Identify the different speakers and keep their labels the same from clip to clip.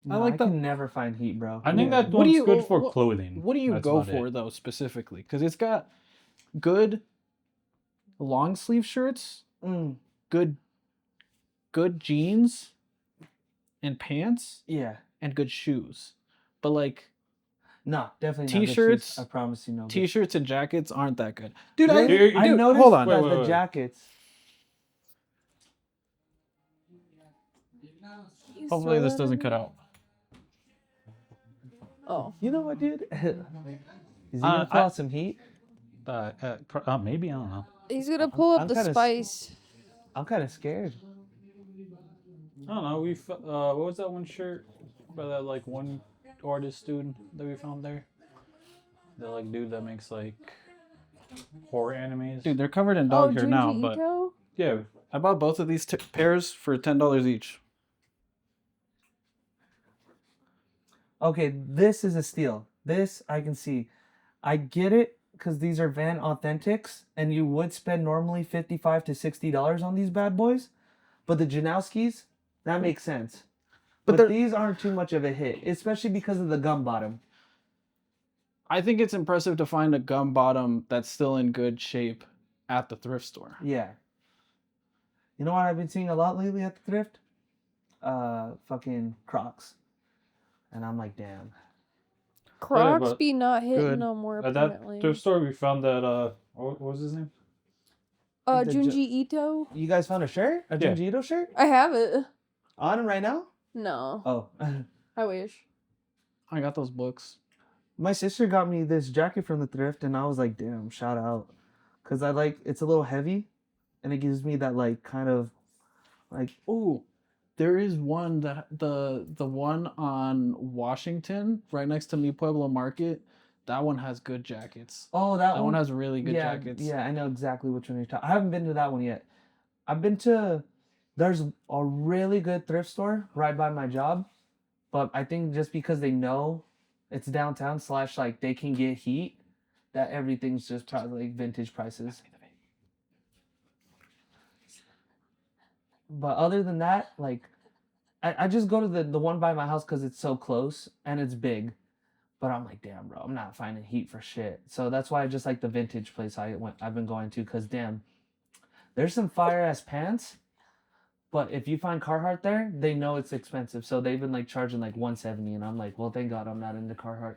Speaker 1: I
Speaker 2: No,
Speaker 1: like
Speaker 2: I
Speaker 1: that.
Speaker 2: can never find heat, bro.
Speaker 3: I think that
Speaker 1: What do
Speaker 3: one's
Speaker 1: you
Speaker 3: good for clothing.
Speaker 1: What do you
Speaker 3: That's
Speaker 1: go
Speaker 3: about
Speaker 1: for
Speaker 3: it.
Speaker 1: though specifically? Because it's got good long sleeve shirts,
Speaker 2: Mm,
Speaker 1: good jeans and pants,
Speaker 2: yeah.
Speaker 1: and good shoes. But like
Speaker 2: No, definitely not good shoes.
Speaker 1: t-shirts,
Speaker 2: I promise you, no. Good
Speaker 1: t-shirts and jackets aren't that good, dude.
Speaker 2: Really? I
Speaker 1: dude,
Speaker 2: noticed
Speaker 1: hold on.
Speaker 2: that
Speaker 3: Wait,
Speaker 2: the
Speaker 3: wait.
Speaker 2: jackets.
Speaker 1: Hopefully this doesn't cut out.
Speaker 4: Oh.
Speaker 2: You know what, dude? Is he gonna pull out some heat?
Speaker 3: Maybe, I don't know.
Speaker 4: He's gonna pull up
Speaker 2: I'm
Speaker 4: the
Speaker 2: kinda
Speaker 4: spice.
Speaker 2: I'm kind of scared.
Speaker 3: I don't know. What was that one shirt by that like one artist dude that we found there? The like dude that makes like horror animes.
Speaker 1: Dude, they're covered in
Speaker 4: Oh,
Speaker 1: dog hair now,
Speaker 4: Junji
Speaker 1: but
Speaker 4: Ito?
Speaker 3: Yeah.
Speaker 1: I bought both of these pairs for $10 each.
Speaker 2: Okay, this is a steal. This I can see. I get it because these are Van Authentics, and you would spend normally $55 to $60 on these bad boys. But the Janowskis, that makes sense. But these aren't too much of a hit, especially because of the gum bottom.
Speaker 1: I think it's impressive to find a gum bottom that's still in good shape at the thrift store.
Speaker 2: Yeah. You know what I've been seeing a lot lately at the thrift? Fucking Crocs. And I'm like, damn.
Speaker 4: Crocs
Speaker 3: but-
Speaker 4: be not hitting
Speaker 1: Good.
Speaker 4: no more,
Speaker 3: At that
Speaker 4: apparently.
Speaker 3: thrift store, we found that. What was his name?
Speaker 2: the
Speaker 4: Junji Ito?
Speaker 2: You guys found a shirt? A
Speaker 3: Yeah.
Speaker 2: Junji Ito shirt?
Speaker 4: I have it.
Speaker 2: On right now?
Speaker 4: No.
Speaker 2: Oh.
Speaker 4: I wish.
Speaker 1: I got those books.
Speaker 2: My sister got me this jacket from the thrift, and I was like, damn, shout out. Because it's a little heavy, and it gives me that, like, kind of, like,
Speaker 1: Ooh, there is one that the one on Washington, right next to Mi Pueblo Market. That one has good jackets.
Speaker 2: oh,
Speaker 1: That one has really good
Speaker 2: yeah,
Speaker 1: jackets.
Speaker 2: Yeah, I know exactly which one you're talking. I haven't been to that one yet. I've been to, there's a really good thrift store right by my job, but I think just because they know it's downtown / like they can get heat, that everything's just probably like vintage prices. But other than that, like, I just go to the one by my house because it's so close and it's big. But I'm like, damn, bro, I'm not finding heat for shit. So that's why I just like the vintage place I've been going to, because damn, there's some fire ass pants. But if you find Carhartt there, they know it's expensive. So they've been like charging like $170, and I'm like, well, thank God I'm not into Carhartt.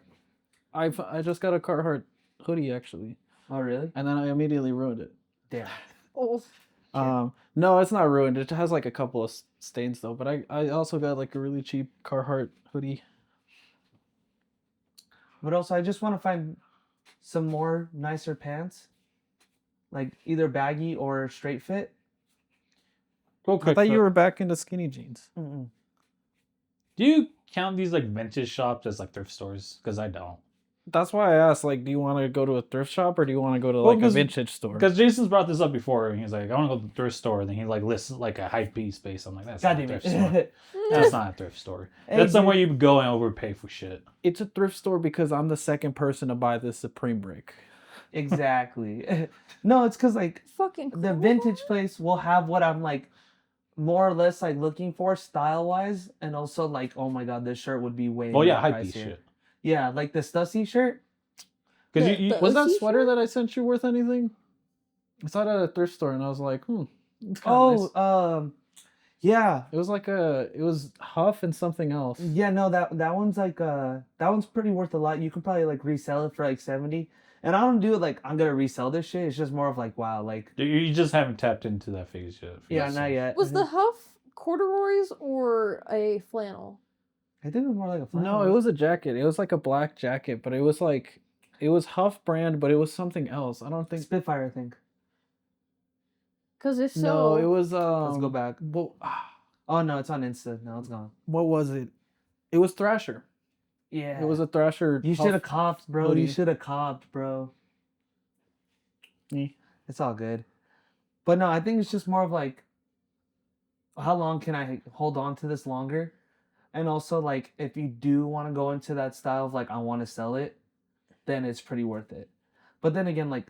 Speaker 1: I just got a Carhartt hoodie actually,
Speaker 2: Oh, really?
Speaker 1: and then I immediately ruined it.
Speaker 2: Damn.
Speaker 4: Oh.
Speaker 1: No, it's not ruined. It has like a couple of stains though. But I also got like a really cheap Carhartt hoodie.
Speaker 2: But also, I just want to find some more nicer pants, like either baggy or straight fit.
Speaker 1: I thought you were back into skinny jeans.
Speaker 2: Mm-mm.
Speaker 3: Do you count these like vintage shops as like thrift stores? Because I don't.
Speaker 1: That's why I asked, like, do you want to go to a thrift shop or do you want to go to
Speaker 3: Well,
Speaker 1: like a vintage store?
Speaker 3: Because Jason's brought this up before, and he's like, "I want to go to the thrift store." And then he like lists like a hype piece space. I'm like, "That's
Speaker 2: God
Speaker 3: not a
Speaker 2: damn
Speaker 3: thrift store.
Speaker 2: it.
Speaker 3: That's not a thrift store.
Speaker 2: Hey,
Speaker 3: That's somewhere
Speaker 2: dude.
Speaker 3: you go and overpay for shit."
Speaker 1: It's a thrift store because I'm the second person to buy this Supreme brick.
Speaker 2: Exactly. No, it's because like
Speaker 4: Fucking
Speaker 2: the
Speaker 4: cool.
Speaker 2: vintage place will have what I'm like more or less like looking for style wise, and also like, oh my god, this shirt would be way
Speaker 3: Well, yeah,
Speaker 2: more
Speaker 3: hype piece
Speaker 2: pricier.
Speaker 3: shit.
Speaker 2: Yeah, like the Stussy shirt.
Speaker 3: Because
Speaker 4: The-
Speaker 1: Was that
Speaker 4: Uzi
Speaker 1: sweater
Speaker 4: shirt?
Speaker 1: that I sent you worth anything? I saw it at a thrift store and I was like, it's kind of nice.
Speaker 2: Yeah.
Speaker 1: It was like it was Huff and something else.
Speaker 2: Yeah, no, that one's like that one's pretty worth a lot. You could probably like resell it for like 70. And I don't do it like I'm gonna resell this shit. It's just more of like, wow, like
Speaker 3: you just haven't tapped into that phase yet. for
Speaker 2: yeah,
Speaker 3: yourself.
Speaker 2: not yet.
Speaker 4: Was the Huff corduroys or a flannel?
Speaker 2: I think it was more like a flannel.
Speaker 1: No, it was a jacket. It was like a black jacket, but it was like it was Huff brand, but it was something else. I don't think.
Speaker 2: Spitfire, I think.
Speaker 4: Because if so,
Speaker 1: No, it was.
Speaker 2: Let's go back.
Speaker 1: Well,
Speaker 2: Oh no, it's on Insta. No, it's gone.
Speaker 1: what was it? It was Thrasher.
Speaker 2: Yeah.
Speaker 1: It was a Thrasher.
Speaker 2: You
Speaker 1: Huff
Speaker 2: should have copped, bro.
Speaker 1: hoodie.
Speaker 2: You should have copped, bro.
Speaker 1: Eh.
Speaker 2: It's all good. But no, I think it's just more of like, how long can I hold on to this longer? And also, like, if you do want to go into that style of like, I want to sell it, then it's pretty worth it. But then again, like,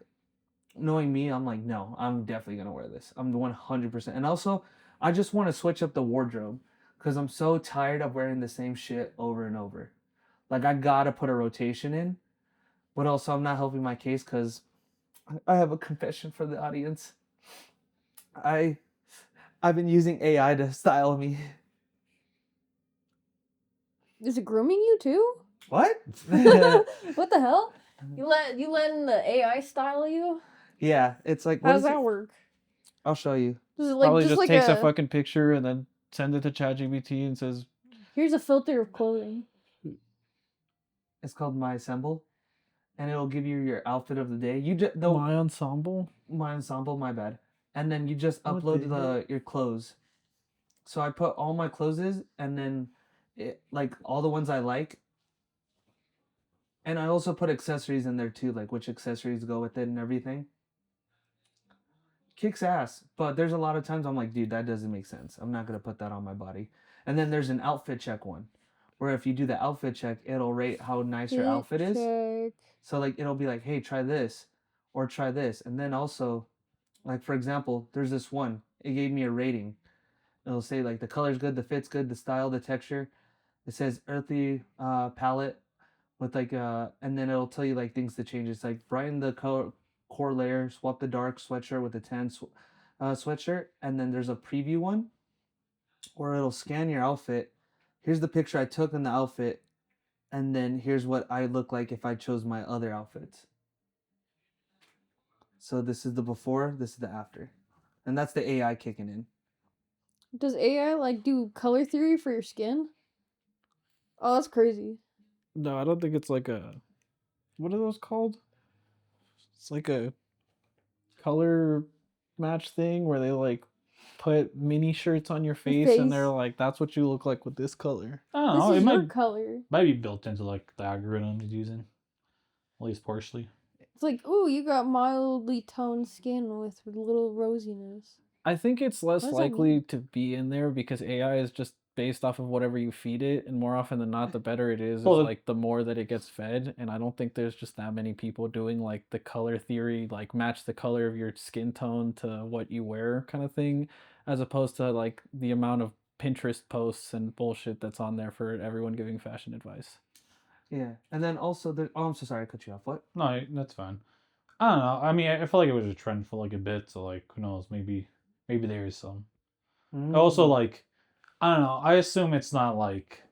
Speaker 2: knowing me, I'm like, no, I'm definitely going to wear this. I'm 100%. And also, I just want to switch up the wardrobe. because I'm so tired of wearing the same shit over and over. Like I gotta put a rotation in, but also I'm not helping my case because I have a confession for the audience. I've been using AI to style me.
Speaker 4: Is it grooming you too?
Speaker 2: What?
Speaker 4: What the hell? You letting the AI style you?
Speaker 2: Yeah, it's like
Speaker 4: How
Speaker 2: what
Speaker 4: does
Speaker 2: is it?
Speaker 4: that work?
Speaker 2: I'll show you.
Speaker 4: Is it like
Speaker 1: Probably
Speaker 4: just
Speaker 1: just
Speaker 4: like
Speaker 1: takes a
Speaker 4: a
Speaker 1: fucking picture and then send it to ChatGPT and says,
Speaker 4: here's a filter of clothing?
Speaker 2: It's called My Assemble, and it'll give you your outfit of the day. You just
Speaker 1: "My ensemble."
Speaker 2: My Ensemble, my bad. And then you just
Speaker 1: What
Speaker 2: upload
Speaker 1: the hell?
Speaker 2: your clothes. So I put all my clothes and then like all the ones I like. And I also put accessories in there too, like which accessories go with it and everything. Kicks ass. But there's a lot of times I'm like, dude, that doesn't make sense. I'm not gonna put that on my body. And then there's an outfit check one, where if you do the outfit check, it'll rate how nice your outfit is.
Speaker 4: Check.
Speaker 2: So like it'll be like, hey, try this or try this. And then also, like for example, there's this one. It gave me a rating. It'll say like the color's good, the fit's good, the style, the texture. It says earthy palette with like and then it'll tell you like things to change. It's like brighten the core layer, swap the dark sweatshirt with the tan sweatshirt, and then there's a preview one where it'll scan your outfit. Here's the picture I took in the outfit, and then here's what I look like if I chose my other outfits. So this is the before, this is the after, and that's the AI kicking in.
Speaker 4: Does AI like do color theory for your skin? Oh, that's crazy.
Speaker 1: No, I don't think it's like a. What are those called? It's like a color match thing where they like put mini shirts on your face and they're
Speaker 4: face.
Speaker 1: like, "That's what you look like with this color."
Speaker 3: I don't
Speaker 4: This
Speaker 3: know.
Speaker 4: is
Speaker 3: It
Speaker 4: your color.
Speaker 3: might be built into like the algorithm it's using, at least partially.
Speaker 4: It's like, ooh, you got mildly toned skin with a little rosiness.
Speaker 1: I think it's less
Speaker 4: What does that
Speaker 1: likely
Speaker 4: mean?
Speaker 1: to be in there because AI is just based off of whatever you feed it, and more often than not, the better it is
Speaker 3: Well,
Speaker 1: like the more that it gets fed. And I don't think there's just that many people doing like the color theory, like match the color of your skin tone to what you wear kind of thing, as opposed to like the amount of Pinterest posts and bullshit that's on there for everyone giving fashion advice.
Speaker 2: Yeah, and then also there. Oh, I'm so sorry, I cut you off. What?
Speaker 3: no, that's fine. I don't know. I mean, I feel like it was a trend for like a bit, so like who knows? Maybe there is some. Also, like I don't know. I assume it's not like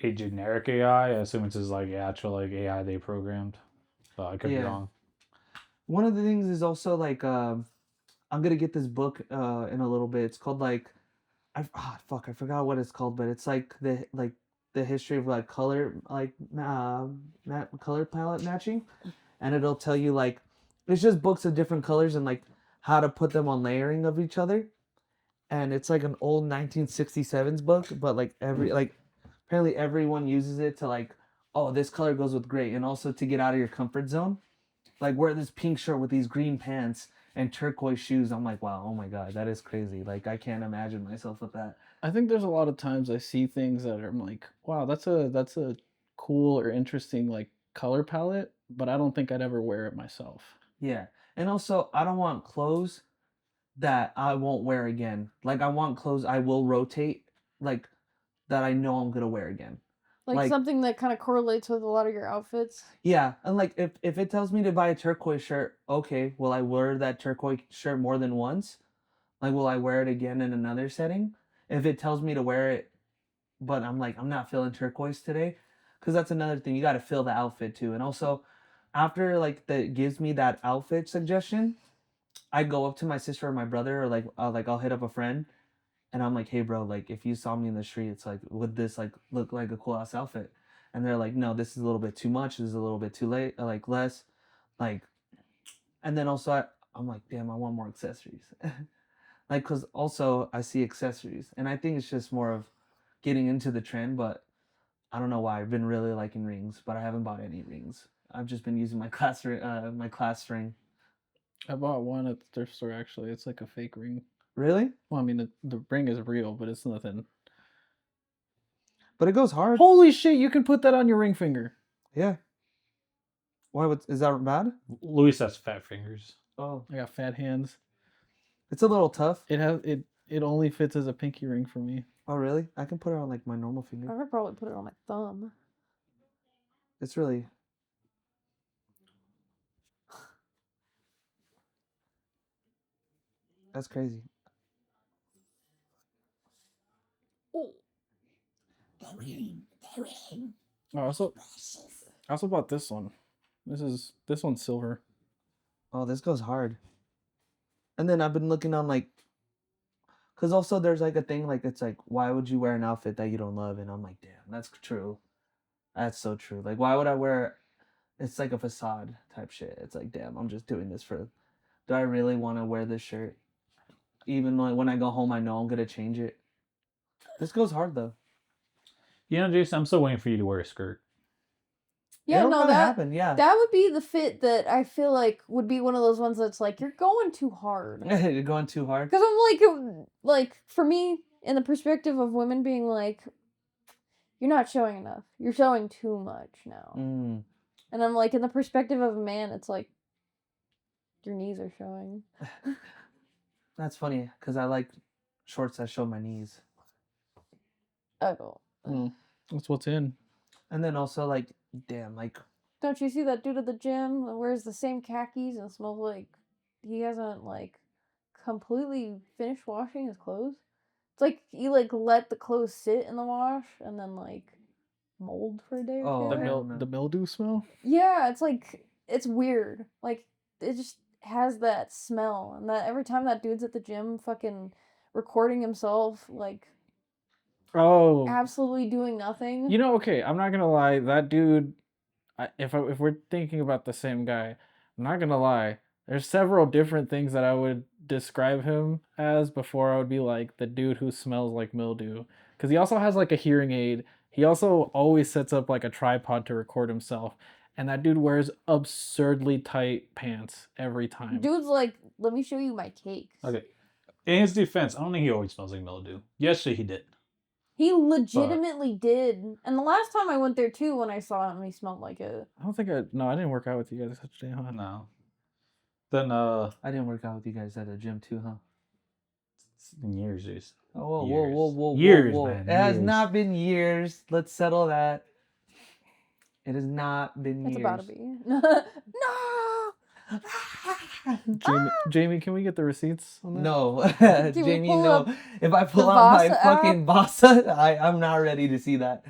Speaker 3: a generic AI. I assume it's just like actual like AI they programmed. But I could be
Speaker 2: Yeah.
Speaker 3: wrong.
Speaker 2: One of the things is also like I'm gonna get this book in a little bit. It's called like fuck, I forgot what it's called, but it's like the history of like color color palette matching, and it'll tell you like it's just books of different colors and like how to put them on layering of each other. And it's like an old 1967's book, but like apparently everyone uses it to like, oh, this color goes with gray, and also to get out of your comfort zone, like wear this pink shirt with these green pants and turquoise shoes. I'm like, wow, oh my god, that is crazy. Like I can't imagine myself with that.
Speaker 1: I think there's a lot of times I see things that are I'm like, wow, that's a cool or interesting like color palette, but I don't think I'd ever wear it myself.
Speaker 2: Yeah, and also I don't want clothes that I won't wear again. Like I want clothes I will rotate, like that I know I'm gonna wear again.
Speaker 4: Like something that kind of correlates with a lot of your outfits.
Speaker 2: Yeah, and like if it tells me to buy a turquoise shirt, okay, will I wear that turquoise shirt more than once? Like will I wear it again in another setting? If it tells me to wear it, but I'm like I'm not feeling turquoise today, because that's another thing. You got to feel the outfit too, and also after like that gives me that outfit suggestion, I go up to my sister or my brother or like I'll hit up a friend and I'm like, hey bro, like if you saw me in the street, it's like would this like look like a cool ass outfit? And they're like, no, this is a little bit too much. This is a little bit too late. Like less, like, and then also I'm like, damn, I want more accessories. Like, cause also I see accessories, and I think it's just more of getting into the trend. But I don't know why I've been really liking rings, but I haven't bought any rings. I've just been using my my class ring.
Speaker 1: I bought one at the thrift store actually. It's like a fake ring.
Speaker 2: Really?
Speaker 1: Well, I mean the ring is real, but it's nothing.
Speaker 2: But it goes hard.
Speaker 1: Holy shit, you can put that on your ring finger.
Speaker 2: Yeah. Why is that bad?
Speaker 3: Luis has fat fingers.
Speaker 2: Oh,
Speaker 1: I got fat hands.
Speaker 2: it's a little tough.
Speaker 1: It only fits as a pinky ring for me.
Speaker 2: Oh, really? I can put it on like my normal
Speaker 4: I
Speaker 2: finger.
Speaker 4: could probably put it on my thumb.
Speaker 2: It's really. That's crazy.
Speaker 4: Oh,
Speaker 1: Oh, I also bought this one. This one's silver.
Speaker 2: Oh, this goes hard. And then I've been looking on like, cause also there's like a thing like it's like why would you wear an outfit that you don't love? And I'm like, damn, that's true. That's so true. Like why would I wear? It's like a facade type shit. It's like, damn, I'm just doing this for. Do I really want to wear this shirt? Even like when I go home, I know I'm gonna change it. This goes hard though.
Speaker 3: You know, Jason, I'm still waiting for you to wear a skirt.
Speaker 4: yeah,
Speaker 2: It'll
Speaker 4: no,
Speaker 2: probably
Speaker 4: that
Speaker 2: happen. Yeah,
Speaker 4: that would be the fit that I feel like would be one of those ones that's like you're going too hard.
Speaker 2: you're going too hard.
Speaker 4: Because I'm like for me, in the perspective of women being like, you're not showing enough. You're showing too much now.
Speaker 2: Mm.
Speaker 4: And I'm like, in the perspective of a man, it's like, your knees are showing.
Speaker 2: That's funny because I like shorts that show my knees.
Speaker 4: Oh,
Speaker 1: That's what's in.
Speaker 2: And then also like, damn, like
Speaker 4: don't you see that dude at the gym that wears the same khakis and smells like he hasn't like completely finished washing his clothes? It's like you like let the clothes sit in the wash and then like mold for a day or
Speaker 2: Oh,
Speaker 4: two.
Speaker 2: hell no.
Speaker 1: The mildew smell.
Speaker 4: Yeah, it's like it's weird. Like it just has that smell, and that every time that dude's at the gym, fucking recording himself, like
Speaker 1: Oh,
Speaker 4: absolutely doing nothing.
Speaker 1: you know, okay. I'm not gonna lie. That dude. If we're thinking about the same guy, I'm not gonna lie. There's several different things that I would describe him as before I would be like the dude who smells like mildew. Because he also has like a hearing aid. He also always sets up like a tripod to record himself. And that dude wears absurdly tight pants every time.
Speaker 4: Dude's like, let me show you my cakes.
Speaker 3: Okay. In his defense, I don't think he always smells like mildew. Yesterday he did.
Speaker 4: He legitimately did. And the last time I went there too, when I saw him, he smelled like it.
Speaker 1: I don't think I didn't work out with you guys yesterday, huh?
Speaker 3: No. Then
Speaker 2: I didn't work out with you guys at a gym too, huh?
Speaker 3: in years, Jason.
Speaker 2: Oh,
Speaker 3: Years.
Speaker 2: whoa,
Speaker 3: Years,
Speaker 2: whoa.
Speaker 3: man,
Speaker 2: It has
Speaker 3: years.
Speaker 2: not been years. Let's settle that. It has not been
Speaker 4: It's
Speaker 2: years.
Speaker 4: about to be. No!
Speaker 1: Jamie, can we get the receipts on that?
Speaker 2: No,
Speaker 4: Can we
Speaker 2: Jamie,
Speaker 4: pull
Speaker 2: no.
Speaker 4: up
Speaker 2: If I pull
Speaker 4: the
Speaker 2: out my
Speaker 4: Vasa
Speaker 2: fucking Vasa, I'm not ready to see that.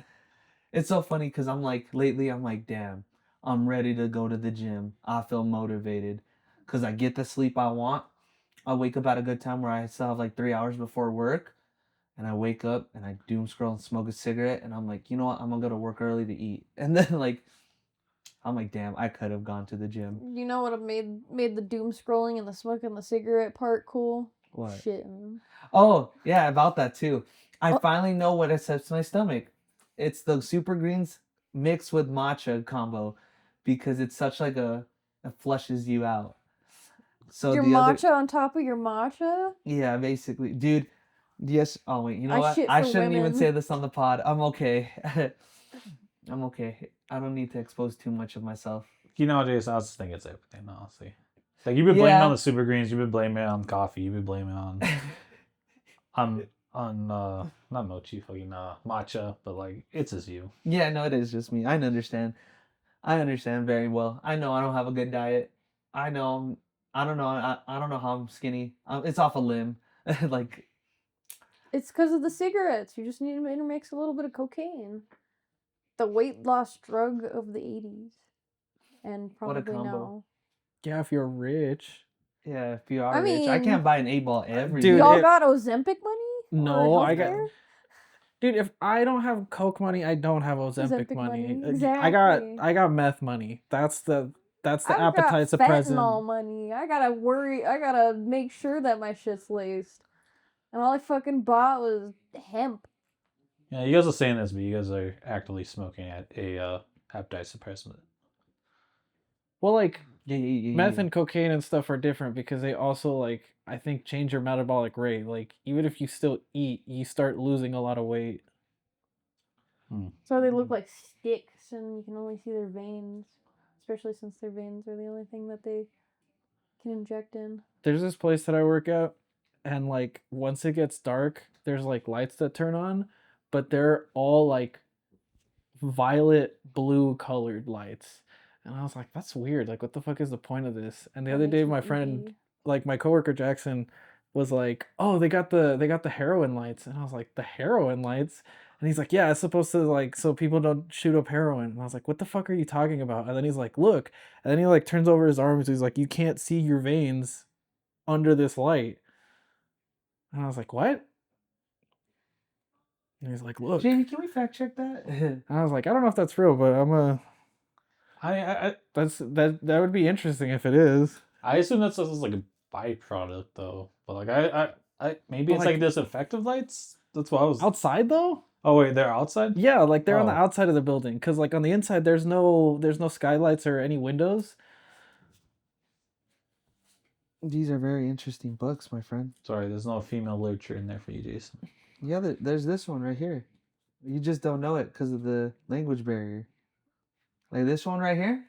Speaker 2: It's so funny because I'm like, lately, I'm like, damn, I'm ready to go to the gym. I feel motivated because I get the sleep I want. I wake up at a good time where I still have like 3 hours before work. And I wake up and I doom scroll and smoke a cigarette. And I'm like, you know what? I'm going to go to work early to eat. And then, like, I'm like, damn, I could have gone to the gym.
Speaker 4: You know what have made the doom scrolling and the smoking the cigarette part cool?
Speaker 2: What?
Speaker 4: Shit.
Speaker 2: Oh, yeah, about that too. I
Speaker 4: Oh.
Speaker 2: finally know what upsets my stomach. It's the super greens mixed with matcha combo because it's such like it flushes you out. So
Speaker 4: Your
Speaker 2: the other,
Speaker 4: matcha on top of your matcha?
Speaker 2: yeah, basically, dude. Yes. Oh wait, you know
Speaker 4: I
Speaker 2: what?
Speaker 4: shit
Speaker 2: I
Speaker 4: for
Speaker 2: shouldn't even
Speaker 4: women.
Speaker 2: say this on the pod. I'm okay. I'm okay. I don't need to expose too much of myself.
Speaker 3: You know, Jason, I just think it's everything, honestly. Like, you've been blaming
Speaker 2: Yeah.
Speaker 3: on the super greens, you've been blaming it on coffee, you've been blaming on not mochi, fucking matcha, but like, it's just you.
Speaker 2: Yeah, no, it is just me. I understand. I understand very well. I know I don't have a good diet. I know. I don't know. I don't know how I'm skinny. It's off a limb. Like,
Speaker 4: It's because of the cigarettes. You just need to intermix a little bit of cocaine. The weight loss drug of the 80s. And
Speaker 2: What a
Speaker 4: probably
Speaker 2: combo.
Speaker 4: now.
Speaker 1: Yeah, if you're rich.
Speaker 2: yeah, if you are
Speaker 4: I
Speaker 2: rich, I
Speaker 4: mean,
Speaker 2: can't buy an 8 ball every
Speaker 1: dude,
Speaker 2: day.
Speaker 4: Y'all
Speaker 1: it-
Speaker 4: got Ozempic money?
Speaker 1: No,
Speaker 4: Or
Speaker 1: I got.
Speaker 4: healthcare?
Speaker 1: Dude, if I don't have Coke money, I don't have Ozempic
Speaker 4: Ozempic
Speaker 1: money.
Speaker 4: money,
Speaker 1: I got meth money. That's the
Speaker 4: I've
Speaker 1: appetite
Speaker 4: got
Speaker 1: suppressant.
Speaker 4: fentanyl money. I gotta make sure that my shit's laced. And all I fucking bought was hemp.
Speaker 3: Yeah, you guys are saying this, but you guys are actively smoking at a appetite suppressant.
Speaker 1: Well, like
Speaker 2: Yeah.
Speaker 1: meth and cocaine and stuff are different because they also like I think change your metabolic rate. Like even if you still eat, you start losing a lot of weight.
Speaker 4: So they look like sticks and you can only see their veins. Especially since their veins are the only thing that they can inject in.
Speaker 1: There's this place that I work at, and like once it gets dark, there's like lights that turn on, but they're all like violet blue colored lights. And I was like, that's weird. Like, what the fuck is the point of this? And the
Speaker 4: That
Speaker 1: other
Speaker 4: makes
Speaker 1: day,
Speaker 4: me
Speaker 1: my friend,
Speaker 4: edgy.
Speaker 1: like my coworker Jackson, was like, "Oh, they got the heroin lights," and I was like, "The heroin lights?" And he's like, "Yeah, it's supposed to like so people don't shoot up heroin." And I was like, "What the fuck are you talking about?" And then he's like, "Look," and then he like turns over his arms. He's like, "You can't see your veins under this light." And I was like, "What?" And he's like, "Look."
Speaker 2: Jamie, can we fact check that?
Speaker 1: And I was like, "I don't know if that's real, but I'm a
Speaker 3: I
Speaker 1: that would be interesting if it is."
Speaker 3: I assume that's just like a byproduct though. But like I maybe
Speaker 1: But,
Speaker 3: it's
Speaker 1: like-
Speaker 3: like disinfectant lights. That's what I was.
Speaker 1: Outside though?
Speaker 3: Oh wait, they're outside.
Speaker 1: Yeah, like they're on the
Speaker 3: Oh.
Speaker 1: outside of the building because like on the inside there's no skylights or any windows.
Speaker 2: These are very interesting books, my friend.
Speaker 3: Sorry, there's no female literature in there for you, Jason.
Speaker 2: Yeah, there's this one right here. You just don't know it because of the language barrier. Like this one right here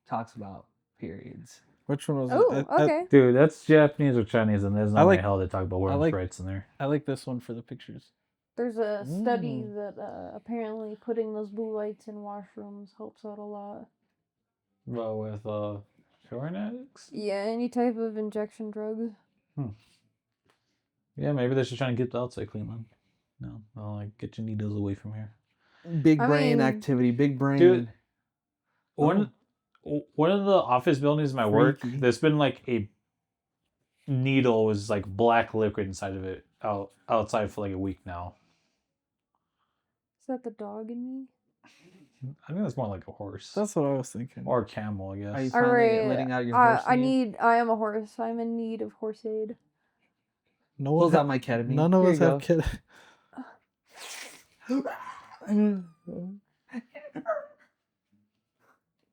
Speaker 2: talks about periods.
Speaker 1: Which one was it?
Speaker 4: Oh, okay.
Speaker 3: Dude, that's Japanese or Chinese, and there's
Speaker 1: I
Speaker 3: no way
Speaker 1: like-
Speaker 3: hell they talk about women's
Speaker 1: like-
Speaker 3: rights in there.
Speaker 1: I like this one for the pictures.
Speaker 4: There's a study that apparently putting those blue lights in washrooms helps out a lot.
Speaker 3: Well, with heroin addicts.
Speaker 4: Yeah, any type of injection drug.
Speaker 3: Yeah, maybe they're just trying to get the outside clean then. No, I'll like get your needles away from here.
Speaker 2: Big
Speaker 4: I
Speaker 2: brain
Speaker 4: mean-
Speaker 2: activity. Big brain.
Speaker 3: Dude, one of the office buildings in my work,
Speaker 1: Freaky.
Speaker 3: there's been like a needle was like black liquid inside of it outside for like a week now.
Speaker 4: Is that the dog in me?
Speaker 3: I think that's more like a horse
Speaker 1: That's what I was thinking.
Speaker 3: or a camel, I
Speaker 2: Are you
Speaker 3: guess.
Speaker 2: finally
Speaker 4: Alright,
Speaker 2: letting out your horse?
Speaker 4: I am a horse. I'm in need of horse aid.
Speaker 1: No
Speaker 2: Pulls
Speaker 1: one
Speaker 2: out my ketamine.
Speaker 1: none of
Speaker 2: Here
Speaker 1: us
Speaker 2: you
Speaker 1: have
Speaker 2: go.
Speaker 1: kids.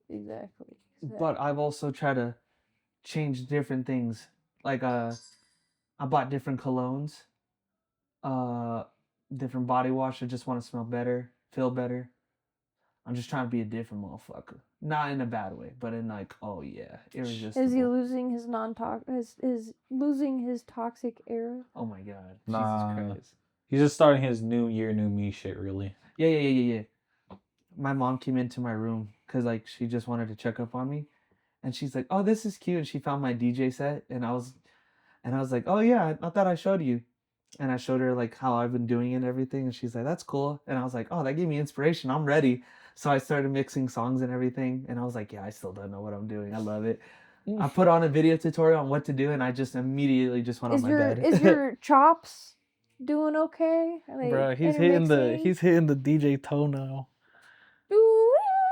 Speaker 4: Exactly.
Speaker 2: But I've also tried to change different things. Like I bought different colognes, different body wash. I just want to smell better, feel better. I'm just trying to be a different motherfucker. Not in a bad way, but in like, oh yeah, irresistible.
Speaker 4: Is he losing his is losing his toxic era?
Speaker 2: Oh my god,
Speaker 3: Nah.
Speaker 2: Jesus Christ.
Speaker 3: He's just starting his new year, new me shit, really.
Speaker 2: Yeah. My mom came into my room because like she just wanted to check up on me, and she's like, "Oh, this is cute," and she found my DJ set, and I was like, "Oh yeah, I thought I showed you," and I showed her like how I've been doing it and everything, and she's like, "That's cool," and I was like, "Oh, that gave me inspiration. I'm ready." So I started mixing songs and everything, and I was like, "Yeah, I still don't know what I'm doing. I love it." I put on a video tutorial on what to do, and I just immediately just went on my bed.
Speaker 4: Is your chops doing okay? Are they
Speaker 1: Bro, he's hitting
Speaker 4: intermixing?
Speaker 1: the DJ toe now.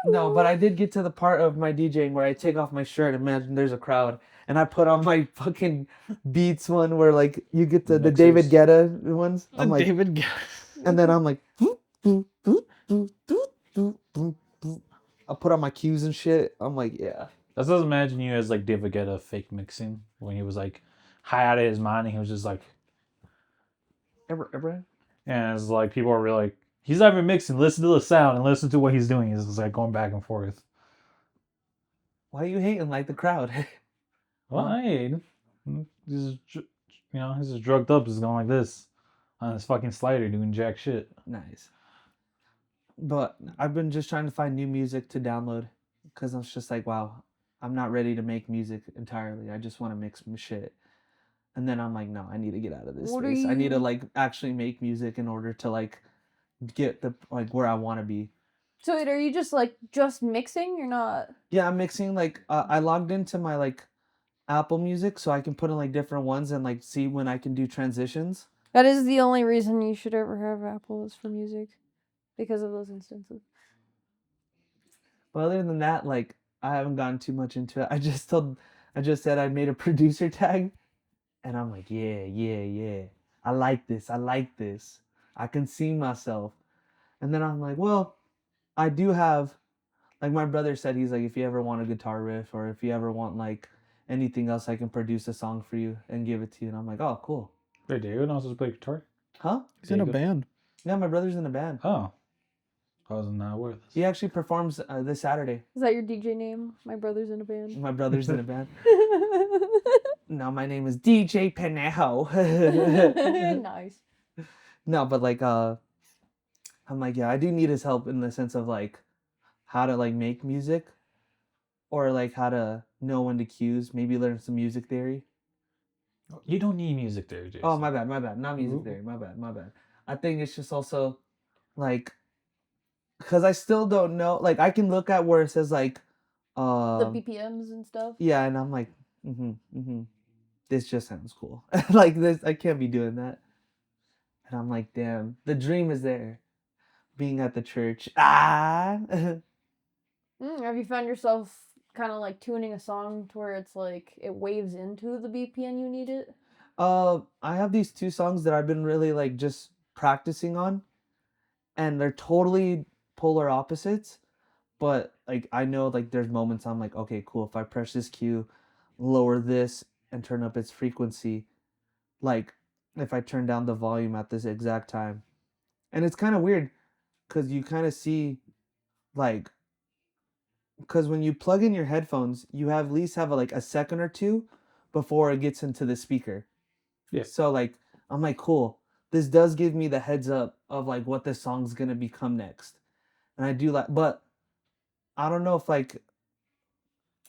Speaker 2: No, but I did get to the part of my DJing where I take off my shirt. Imagine there's a crowd, and I put on my fucking Beats one where like you get the David
Speaker 3: Mixers.
Speaker 2: Guetta ones. I'm like,
Speaker 1: David
Speaker 2: and then I'm like, I put on my cues and shit. I'm like, yeah.
Speaker 3: That's just imagine you as like David Guetta fake mixing when he was like high out of his mind and he was just like,
Speaker 2: Ever?
Speaker 3: and it's like people are really like, he's not even mixing. Listen to the sound and listen to what he's doing. It's just like going back and forth.
Speaker 2: Why are you hating like the crowd?
Speaker 3: Well, hey, he's just drugged up. He's going like this on his fucking slider doing jack shit.
Speaker 2: Nice. But I've been just trying to find new music to download because I was just like, wow, I'm not ready to make music entirely. I just want to mix some shit. And then I'm like, no, I need to get out of this
Speaker 4: What are
Speaker 2: space. I need to
Speaker 4: you-
Speaker 2: like actually make music in order to like get the like where I want to be.
Speaker 4: So wait, are you just mixing? You're not.
Speaker 2: Yeah, I'm mixing like I logged into my like Apple Music so I can put in like different ones and like see when I can do transitions.
Speaker 4: That is the only reason you should ever have Apple is for music, because of those instances.
Speaker 2: But other than that, like I haven't gotten too much into it. I just said I made a producer tag, and I'm like, yeah. I like this. I can see myself. And then I'm like, well, I do have, like my brother said, he's like, if you ever want a guitar riff or if you ever want like anything else, I can produce a song for you and give it to you. And I'm like, oh, cool.
Speaker 3: Wait, David knows how to play guitar?
Speaker 2: Huh?
Speaker 1: He's in a
Speaker 3: David.
Speaker 1: band.
Speaker 2: Yeah, my brother's in a band.
Speaker 3: Oh. I wasn't aware of this.
Speaker 2: He actually performs this Saturday.
Speaker 4: Is that your DJ name? My brother's in a band.
Speaker 2: My brother's in a band. now my name is DJ Penejo.
Speaker 4: Nice.
Speaker 2: No, but like I'm like, yeah, I do need his help in the sense of like how to like make music or like how to know when to cues, maybe learn some music theory.
Speaker 3: You don't need music there,
Speaker 2: Oh,
Speaker 3: Jason.
Speaker 2: my bad, my bad. Not music theory. My bad, my bad. I think it's just also like because I still don't know. Like I can look at where it says like
Speaker 4: The
Speaker 2: um
Speaker 4: BPMs and stuff.
Speaker 2: yeah, and I'm like, this just sounds cool. Like this, I can't be doing that. And I'm like, damn, the dream is there. Being at the church. Ah.
Speaker 4: Have you found yourself kind of like tuning a song to where it's like it waves into the BPM you need it?
Speaker 2: I have these two songs that I've been really like just practicing on, and they're totally polar opposites. But like I know like there's moments I'm like, okay, cool. If I press this cue, lower this, and turn up its frequency, like if I turn down the volume at this exact time, and it's kind of weird because you kind of see like because when you plug in your headphones, you have at least have like a second or two before it gets into the speaker.
Speaker 3: Yeah.
Speaker 2: So like I'm like, cool. This does give me the heads up of like what this song's gonna become next. And I do like but I don't know if like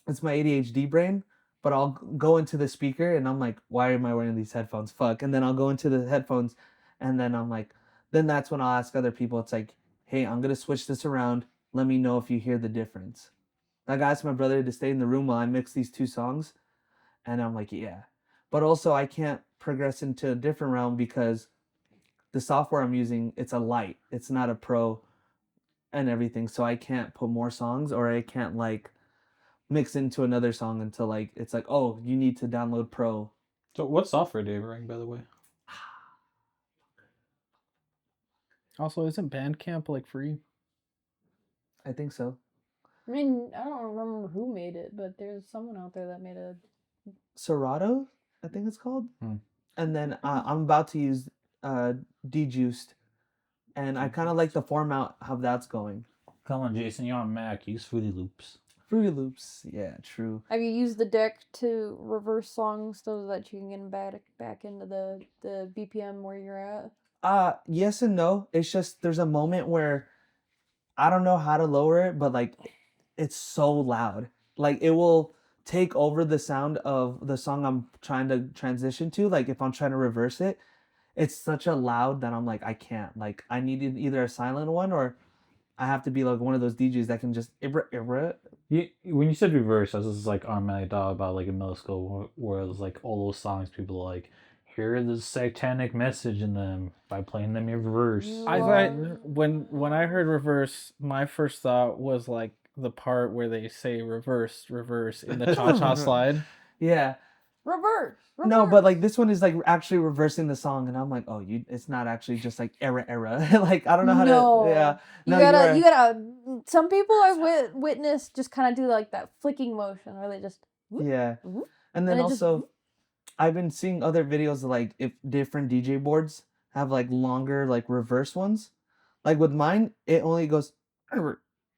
Speaker 2: it's my ADHD brain, but I'll go into the speaker and I'm like, why am I wearing these headphones? Fuck. And then I'll go into the headphones and then I'm like, then that's when I'll ask other people, it's like, hey, I'm gonna switch this around. Let me know if you hear the difference. Like I asked my brother to stay in the room while I mix these two songs. And I'm like, yeah. But also I can't progress into a different realm because the software I'm using, it's a light. It's not a pro and everything. So I can't put more songs or I can't like mix into another song until like it's like, oh, you need to download pro.
Speaker 3: So what software do you bring, by the way?
Speaker 1: Also, isn't Bandcamp like free?
Speaker 2: I think so.
Speaker 4: I mean, I don't remember who made it, but there's someone out there that made a.
Speaker 2: Serato, I think it's called.
Speaker 3: Hmm.
Speaker 2: And then I'm about to use Dejuiced. And I kind of like the format how that's going.
Speaker 3: Come on, Jason, you're on Mac. Use Fruity Loops.
Speaker 2: Fruity Loops, yeah, true.
Speaker 4: Have you used the deck to reverse songs so that you can get them back into the BPM where you're at?
Speaker 2: Yes and no. It's just there's a moment where I don't know how to lower it, but like it's so loud. Like it will take over the sound of the song I'm trying to transition to. Like if I'm trying to reverse it, it's such a loud that I'm like, I can't. Like I needed either a silent one or I have to be like one of those DJs that can just ibra.
Speaker 3: When you said reverse, I was just like automatically thought about like in middle school where it was like all those songs people like hear the satanic message in them by playing them in reverse.
Speaker 1: I thought when I heard reverse, my first thought was like the part where they say reverse, reverse in the cha-cha slide.
Speaker 2: Yeah.
Speaker 4: Reverse.
Speaker 2: No, but like this one is like actually reversing the song, and I'm like, oh, it's not actually just like era. Like I don't know how to. Yeah.
Speaker 4: You
Speaker 2: No,
Speaker 4: gotta,
Speaker 2: you're
Speaker 4: you gotta. Some people I've witnessed just kind of do like that flicking motion, where they just. whoop,
Speaker 2: Yeah.
Speaker 4: whoop,
Speaker 2: And then
Speaker 4: and it just.
Speaker 2: also, I've been seeing other videos of like if different DJ boards have like longer like reverse ones. Like with mine, it only goes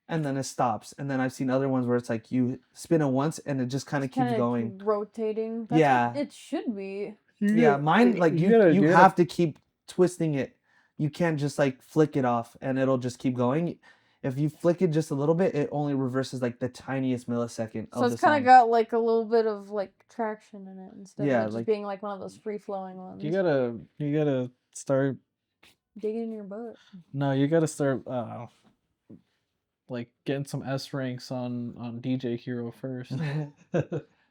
Speaker 2: and then it stops. And then I've seen other ones where it's like you spin it once and it just kind of keeps
Speaker 4: Kinda
Speaker 2: going.
Speaker 4: rotating. That's
Speaker 2: Yeah.
Speaker 4: what it should be.
Speaker 2: Yeah, mine like you have to keep twisting it. You can't just like flick it off and it'll just keep going. If you flick it just a little bit, it only reverses like the tiniest millisecond
Speaker 4: So
Speaker 2: of the
Speaker 4: it's kind
Speaker 2: song.
Speaker 4: of got like a little bit of like traction in it instead
Speaker 2: Yeah,
Speaker 4: of it just
Speaker 2: like-
Speaker 4: being like one of those free flowing ones.
Speaker 1: You gotta start.
Speaker 4: Dig it in your butt.
Speaker 1: No, you gotta start. Like getting some S ranks on DJ Hero first.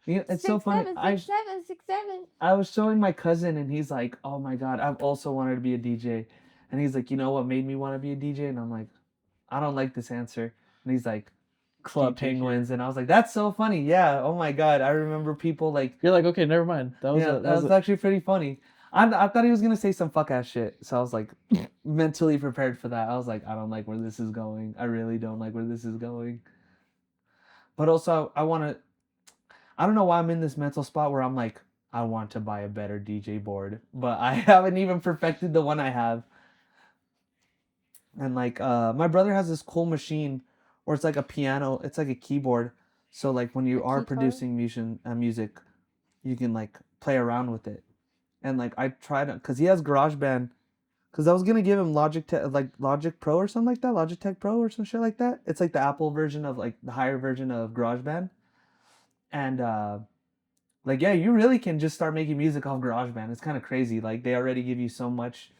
Speaker 2: Yeah, it's so funny.
Speaker 4: 6'7", 6'7".
Speaker 2: I was showing my cousin and he's like, "Oh my god, I've also wanted to be a DJ." And he's like, "You know what made me want to be a DJ?" And I'm like, "I don't like this answer." And he's like, "Club
Speaker 1: DJ Hero.
Speaker 2: Penguins." And I was like, "That's so funny." Yeah. Oh my god, I remember people like
Speaker 1: You're like, okay, never mind. That was
Speaker 2: yeah, that was actually pretty funny. I thought he was gonna say some fuck ass shit, so I was like mentally prepared for that. I was like, I don't like where this is going. I really don't like where this is going. But also, I don't know why I'm in this mental spot where I'm like, I want to buy a better DJ board, but I haven't even perfected the one I have. And like, my brother has this cool machine, where it's like a piano. It's like a keyboard. So like when you
Speaker 4: A
Speaker 2: are
Speaker 4: keytar?
Speaker 2: producing music, you can like play around with it. And like I tried it because he has GarageBand. Because I was gonna give him Logic Pro or something like that, Logitech Pro or some shit like that. It's like the Apple version of like the higher version of GarageBand. And like yeah, you really can just start making music off GarageBand. It's kind of crazy. Like they already give you so much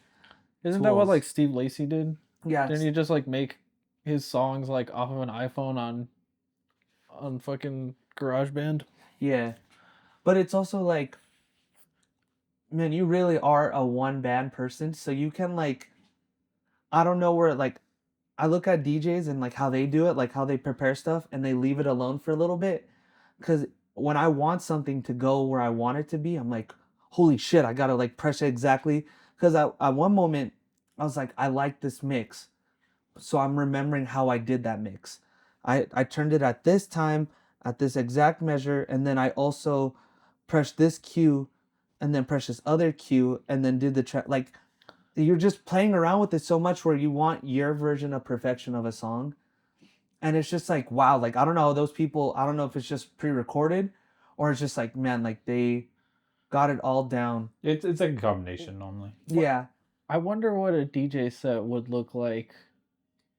Speaker 1: Isn't that what
Speaker 2: tools.
Speaker 1: like Steve Lacy did?
Speaker 2: Yeah,
Speaker 1: Didn't he just like make his songs like off of an iPhone on fucking GarageBand?
Speaker 2: yeah. But it's also like, man, you really are a one band person, so you can like, I don't know where like, I look at DJs and like how they do it, like how they prepare stuff, and they leave it alone for a little bit. Because when I want something to go where I want it to be, I'm like, holy shit, I gotta like press it exactly. Because at one moment, I was like, I like this mix. So I'm remembering how I did that mix. I turned it at this time, at this exact measure, and then I also pressed this cue, and then pressed this other cue, and then did the track. Like, you're just playing around with it so much where you want your version of perfection of a song. And it's just like, wow, like I don't know, those people, I don't know if it's just pre-recorded or it's just like, man, like they got it all down.
Speaker 3: It's like a combination normally.
Speaker 2: Yeah.
Speaker 1: I wonder what a DJ set would look like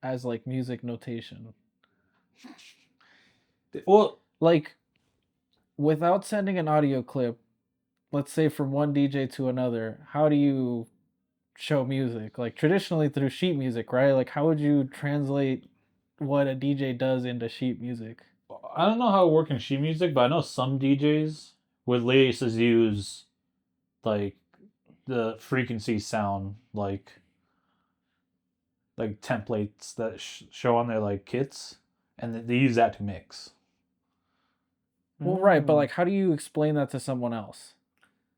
Speaker 1: as like music notation.
Speaker 3: Well,
Speaker 1: Like without sending an audio clip, let's say from one DJ to another, how do you show music? Like traditionally through sheet music, right? Like how would you translate what a DJ does into sheet music?
Speaker 3: I don't know how it works in sheet music, but I know some DJs with lasers use like the frequency sound like templates that show on their like kits, and they use that to mix.
Speaker 1: Well, right, but
Speaker 2: Mm.
Speaker 1: like how do you explain that to someone else?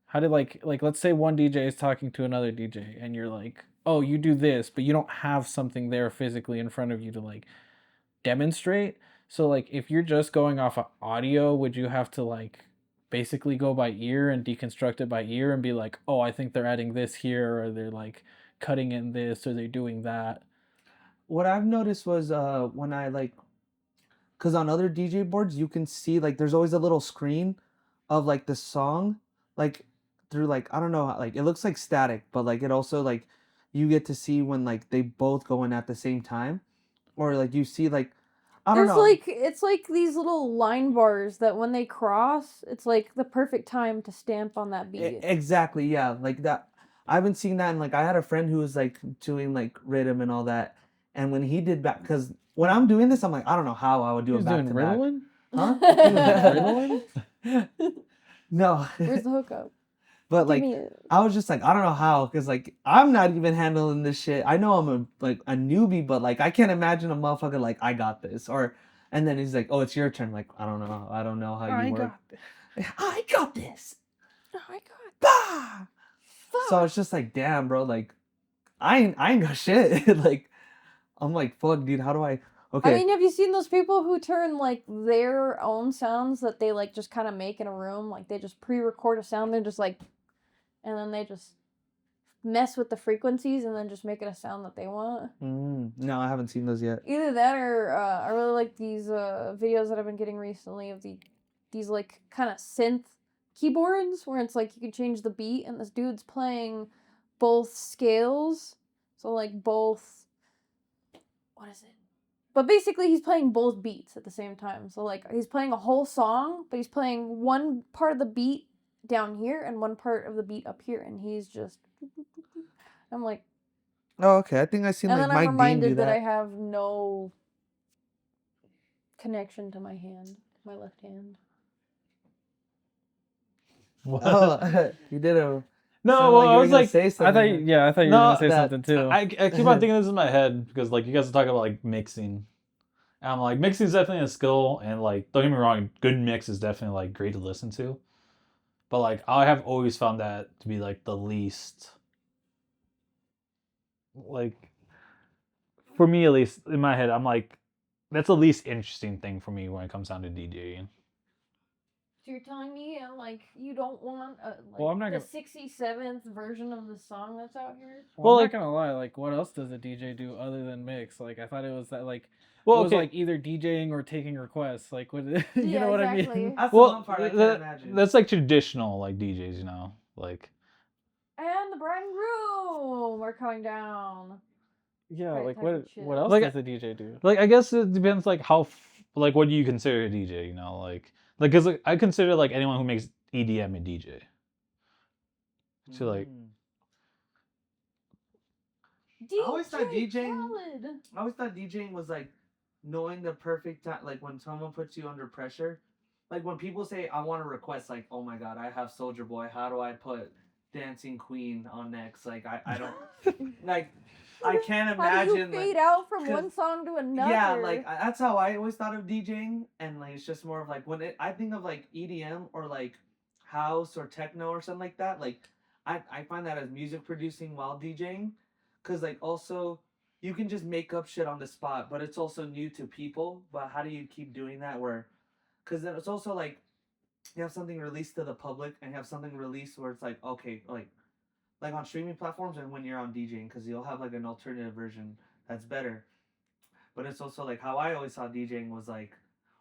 Speaker 1: How did like let's say one DJ is talking to another DJ and you're like, "Oh, you do this," but you don't have something there physically in front of you to like demonstrate. So like if you're just going off of audio, would you have to like basically go by ear and deconstruct it by ear and be like, "Oh, I think they're adding this here or they're like cutting in this or they're doing that."
Speaker 2: What I've noticed was when I like, because on other DJ boards you can see like there's always a little screen of like the song, like through like I don't know, like it looks like static, but like it also like you get to see when like they both go in at the same time, or like you see like I don't
Speaker 4: There's
Speaker 2: know.
Speaker 4: like it's like these little line bars that when they cross, it's like the perfect time to stamp on that beat.
Speaker 2: Exactly, yeah, like that. I haven't seen that, and like I had a friend who was like doing like rhythm and all that, and when he did back, because when I'm doing this, I'm like I don't know how I would do
Speaker 1: He
Speaker 2: a
Speaker 1: was
Speaker 2: back
Speaker 1: doing
Speaker 2: to back,
Speaker 1: Ritalin?
Speaker 2: huh?
Speaker 1: He was Ritalin?
Speaker 2: No,
Speaker 4: Where's the hookup?
Speaker 2: but
Speaker 4: Give
Speaker 2: like
Speaker 4: me it.
Speaker 2: I was just like I don't know how, because like I'm not even handling this shit. I know I'm a newbie, but like I can't imagine a motherfucker like I got this, or and then he's like, oh, it's your turn. Like I don't know how you
Speaker 1: I
Speaker 2: work.
Speaker 1: got this.
Speaker 2: I got this.
Speaker 4: Oh my god.
Speaker 2: Bah! So it's just like, damn, bro, like I ain't got shit. Like I'm like, fuck, dude, how do I?
Speaker 4: I
Speaker 2: Okay,
Speaker 4: mean, have you seen those people who turn like their own sounds that they like just kind of make in a room? Like they just pre-record a sound, they're just like, and then they just mess with the frequencies and then just make it a sound that they want.
Speaker 2: no, I haven't seen those yet.
Speaker 4: Either that or I really like these videos that I've been getting recently of these like kind of synth keyboards where it's like you can change the beat and this dude's playing both scales. So like both, what is it? But basically he's playing both beats at the same time. So like he's playing a whole song, but he's playing one part of the beat down here and one part of the beat up here and he's just I'm like,
Speaker 2: Oh, okay. I think I seen
Speaker 4: and
Speaker 2: like
Speaker 4: then I'm
Speaker 2: Mike Dean do
Speaker 4: reminded that I
Speaker 2: that.
Speaker 4: have no connection to my hand, my left hand.
Speaker 3: What?
Speaker 2: Oh, you did a.
Speaker 3: No,
Speaker 2: Sound
Speaker 3: well,
Speaker 2: like
Speaker 3: I
Speaker 2: you were
Speaker 3: was
Speaker 2: gonna
Speaker 3: like,
Speaker 2: say
Speaker 1: I
Speaker 2: something.
Speaker 1: thought yeah, I thought you were
Speaker 3: no,
Speaker 1: gonna say
Speaker 2: that
Speaker 1: something too.
Speaker 3: I keep on thinking this in my head because like you guys are talking about like mixing. And I'm like, mixing is definitely a skill, and like, don't get me wrong, good mix is definitely like great to listen to. But like, I have always found that to be like the least, like, for me at least in my head, I'm like, that's the least interesting thing for me when it comes down to DJing.
Speaker 4: So you're telling me, like, you don't want
Speaker 1: Well, I'm not
Speaker 4: the
Speaker 1: gonna.
Speaker 4: 67th version of the song that's out here?
Speaker 1: Well,
Speaker 3: Well,
Speaker 1: I'm
Speaker 3: like-
Speaker 1: not gonna lie. Like, what else does a DJ do other than mix? Like, I thought it was that like
Speaker 3: Well,
Speaker 1: it was
Speaker 3: okay.
Speaker 1: like either DJing or taking requests. Like, what? You
Speaker 4: Yeah,
Speaker 1: know what I
Speaker 4: exactly.
Speaker 1: mean?
Speaker 2: That's the
Speaker 3: Well,
Speaker 2: one part I can't imagine.
Speaker 3: that's like traditional like DJs, you know, like.
Speaker 4: And the bride and groom are coming down.
Speaker 1: Yeah.
Speaker 4: Right
Speaker 1: Like,
Speaker 4: type of
Speaker 1: what?
Speaker 4: shit.
Speaker 1: What else
Speaker 3: Like,
Speaker 1: does a DJ do?
Speaker 3: Like I guess it depends like how like what do you consider a DJ, you know, like because like, I consider like anyone who makes EDM a DJ. So like
Speaker 1: Mm.
Speaker 4: DJ
Speaker 2: always thought DJing-
Speaker 4: Khaled.
Speaker 2: I always thought DJing was like knowing the perfect time, like when someone puts you under pressure. Like when people say, I want to request, like, oh my god, I have Soldier Boy. How do I put Dancing Queen on next? Like, I don't, like, I can't
Speaker 4: How do you
Speaker 2: imagine.
Speaker 4: fade
Speaker 2: like,
Speaker 4: out from
Speaker 2: 'cause-
Speaker 4: one song to another?
Speaker 2: yeah, like, that's how I always thought of DJing. And, like, it's just more of like, I think of like EDM or like house or techno or something like that, like, I find that as music producing while DJing. Because, like, also, you can just make up shit on the spot, but it's also new to people. But how do you keep doing that where, because then it's also like, you have something released to the public and you have something released where it's like, okay, like on streaming platforms and when you're on DJing, because you'll have like an alternative version that's better. But it's also like how I always saw DJing was like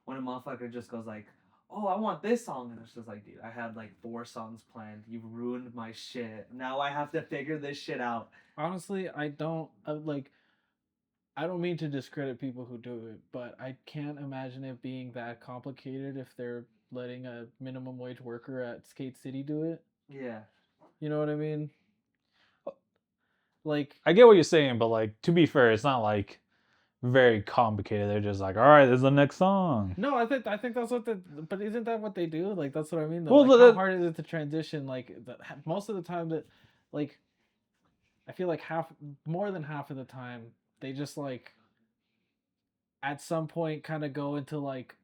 Speaker 2: when a motherfucker just goes like, oh, I want this song. And it's just like, dude, I had like 4 songs planned. You've ruined my shit. Now I have to figure this shit out.
Speaker 1: Honestly, I don't like. I don't mean to discredit people who do it, but I can't imagine it being that complicated if they're letting a minimum wage worker at Skate City do it.
Speaker 2: Yeah.
Speaker 1: You know what I mean? Like,
Speaker 3: I get what you're saying, but like to be fair, it's not like very complicated. They're just like, all right, this is the next song.
Speaker 1: no, I think that's what but isn't that what they do? Like, that's what I mean though.
Speaker 3: Well,
Speaker 1: Like, how
Speaker 3: the-
Speaker 1: hard is it to transition? Like, most of the time that, like, I feel like more than half of the time, they just like, at some point, kind of go into like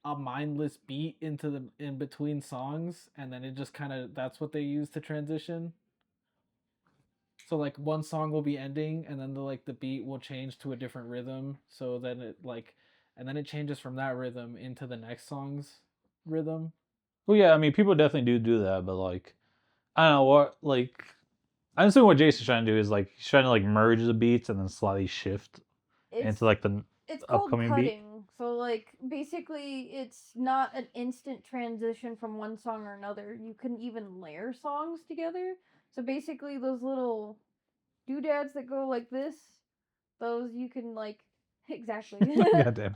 Speaker 1: a mindless beat into the in between songs, and then it just kind of that's what they use to transition. So like one song will be ending, and then the beat will change to a different rhythm. So then and then it changes from that rhythm into the next song's rhythm.
Speaker 3: Well, yeah, I mean, people definitely do that, but like, I don't know what like. I'm assuming what Jason's trying to do is like he's trying to like merge the beats and then slightly shift
Speaker 4: It's
Speaker 3: into like the
Speaker 4: it's called
Speaker 3: upcoming beat.
Speaker 4: cutting. So like basically it's not an instant transition from one song or another. You can even layer songs together. So basically those little doodads that go like this, those you can like exactly.
Speaker 3: Goddamn.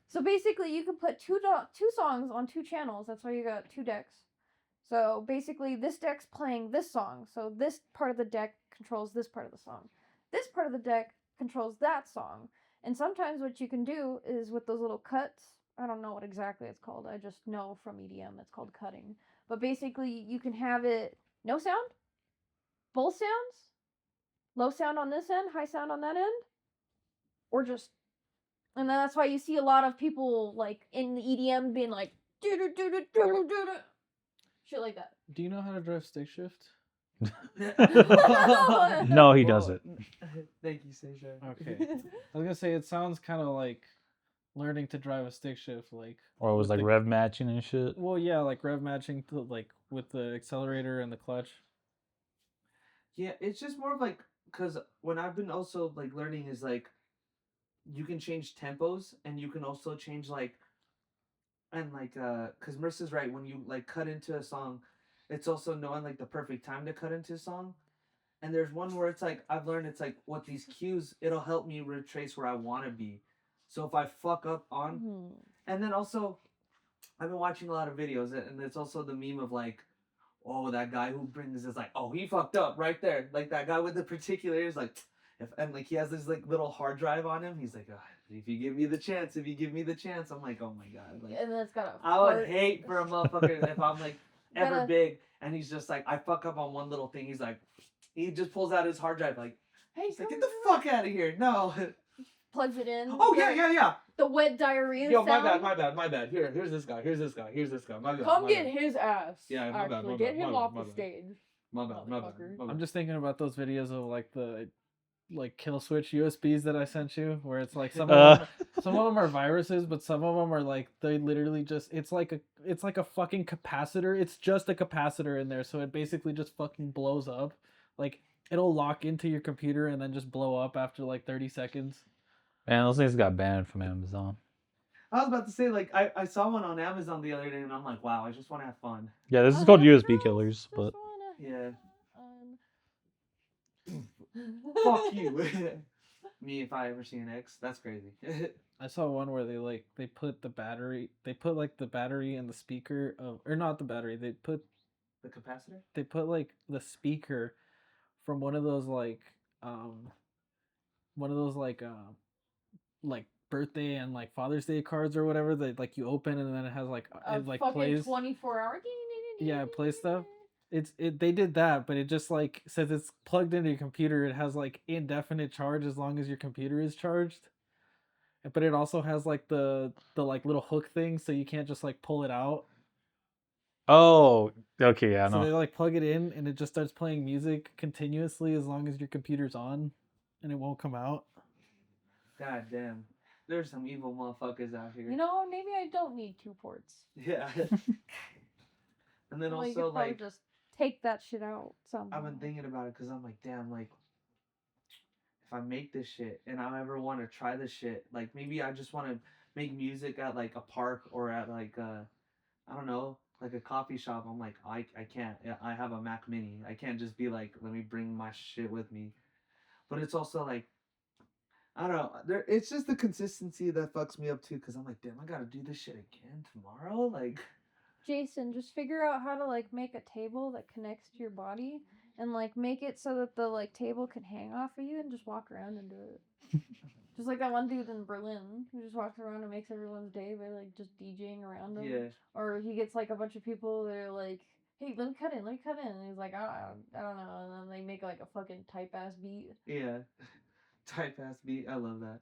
Speaker 4: So basically you can put two songs on 2 channels. That's why you got 2 decks. So basically this deck's playing this song. So this part of the deck controls this part of the song. This part of the deck controls that song. And sometimes what you can do is with those little cuts, I don't know what exactly it's called. I just know from EDM it's called cutting. But basically you can have it no sound, both sounds, low sound on this end, high sound on that end, or just, and then that's why you see a lot of people like in the EDM being like do do do do do do shit like that.
Speaker 1: Do you know how to drive stick shift?
Speaker 3: No, he
Speaker 2: Well,
Speaker 3: doesn't.
Speaker 2: Thank you, Seisha.
Speaker 1: Okay. I was gonna say it sounds kind of like learning to drive a stick shift, like.
Speaker 3: Or it was
Speaker 1: with
Speaker 3: like
Speaker 1: the-
Speaker 3: rev matching and shit.
Speaker 1: Well, yeah, like rev matching to like with the accelerator and the clutch.
Speaker 2: Yeah, it's just more of like, because when I've been also like learning is like, you can change tempos and you can also change like, and like, because Marissa's right, when you like cut into a song, it's also knowing like the perfect time to cut into a song. And there's one where it's like, I've learned it's like, what these cues, it'll help me retrace where I want to be. So if I fuck up on, and then also, I've been watching a lot of videos and it's also the meme of like, oh, that guy who brings this like, oh, he fucked up right there. Like that guy with the particulars, like, and like he has this like little hard drive on him. He's like, oh, if you give me the chance, if you give me the chance. I'm like, oh my god. Like,
Speaker 4: And then it's got a
Speaker 2: I would
Speaker 4: fart.
Speaker 2: hate for a motherfucker if I'm like ever
Speaker 4: Gotta-
Speaker 2: big and he's just like, I fuck up on one little thing. He's like, he just pulls out his hard drive like,
Speaker 4: Hey,
Speaker 2: he's like, get the fuck out of here. No.
Speaker 4: plugs it in.
Speaker 2: Oh yeah.
Speaker 4: The wet diarrhea
Speaker 2: Yo,
Speaker 4: sound.
Speaker 2: my bad. Here's this guy. My bad.
Speaker 4: Come
Speaker 2: my
Speaker 4: get
Speaker 2: bad.
Speaker 4: his ass.
Speaker 2: Yeah, my bad,
Speaker 4: Actually,
Speaker 2: my
Speaker 4: get
Speaker 2: bad,
Speaker 4: him
Speaker 2: my
Speaker 4: off
Speaker 2: bad,
Speaker 4: the stage.
Speaker 2: My bad.
Speaker 4: Motherfucker.
Speaker 1: I'm just thinking about those videos of like the like kill switch USBs that I sent you, where it's like
Speaker 3: Uh,
Speaker 1: some of them are viruses, but some of them are like they literally just it's like a fucking capacitor. It's just a capacitor in there, so it basically just fucking blows up. Like it'll lock into your computer and then just blow up after like 30 seconds.
Speaker 3: man, those things got banned from Amazon.
Speaker 2: I was about to say, like, I saw one on Amazon the other day, and I'm like, wow, I just want to have fun.
Speaker 3: Yeah, this is called USB killers, but
Speaker 2: Yeah. Fuck you. Me, if I ever see an X, that's crazy.
Speaker 1: I saw one where they put like the battery and the speaker of, or not the battery,
Speaker 2: The capacitor?
Speaker 1: they put like the speaker from um one of those like birthday and like Father's Day cards or whatever that like you open and then it has like it like plays
Speaker 4: 24-hour.
Speaker 1: yeah, it plays stuff. They did that, but it just like says it's plugged into your computer. It has like indefinite charge as long as your computer is charged. But it also has like the like little hook thing, so you can't just like pull it out.
Speaker 3: oh, okay, yeah,
Speaker 1: So
Speaker 3: no.
Speaker 1: they like plug it in and it just starts playing music continuously as long as your computer's on, and it won't come out.
Speaker 2: God damn. There's some evil motherfuckers out here.
Speaker 4: You know, maybe I don't need 2 ports.
Speaker 2: Yeah. And then
Speaker 4: Well, you
Speaker 2: also,
Speaker 4: could probably
Speaker 2: like,
Speaker 4: just take that shit out somehow.
Speaker 2: I've been thinking about it because I'm like, damn, like, if I make this shit and I ever want to try this shit, like, maybe I just want to make music at, like, a park or at, like, I don't know, like a coffee shop. I'm like, I can't. I have a Mac Mini. I can't just be like, let me bring my shit with me. But it's also like, I don't know. It's just the consistency that fucks me up too. Cause I'm like, damn, I gotta do this shit again tomorrow. Like,
Speaker 4: Jason, just figure out how to like make a table that connects to your body and like make it so that the like table can hang off of you and just walk around and do it. Just like that one dude in Berlin who just walks around and makes everyone's day by like just DJing around them.
Speaker 2: yeah,
Speaker 4: Or he gets like a bunch of people that are like, hey, let me cut in. And he's like, I don't know. And then they make like a fucking type ass beat.
Speaker 2: yeah. Type ass beat. I love that.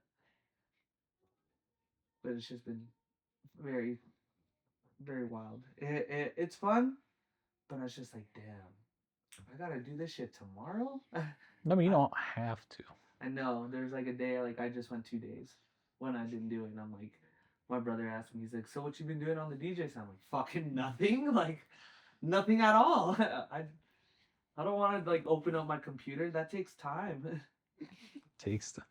Speaker 2: But it's just been very, very wild. It's fun, but I was just like, damn, I gotta do this shit tomorrow.
Speaker 3: I mean, you don't have to.
Speaker 2: I know. There's like a day, like I just went 2 days when I didn't do it. And I'm like, my brother asked me, he's like, so what you been doing on the DJ side? I'm like, fucking nothing. Like, nothing at all. I don't want to like open up my computer. That takes time.
Speaker 3: Takes the,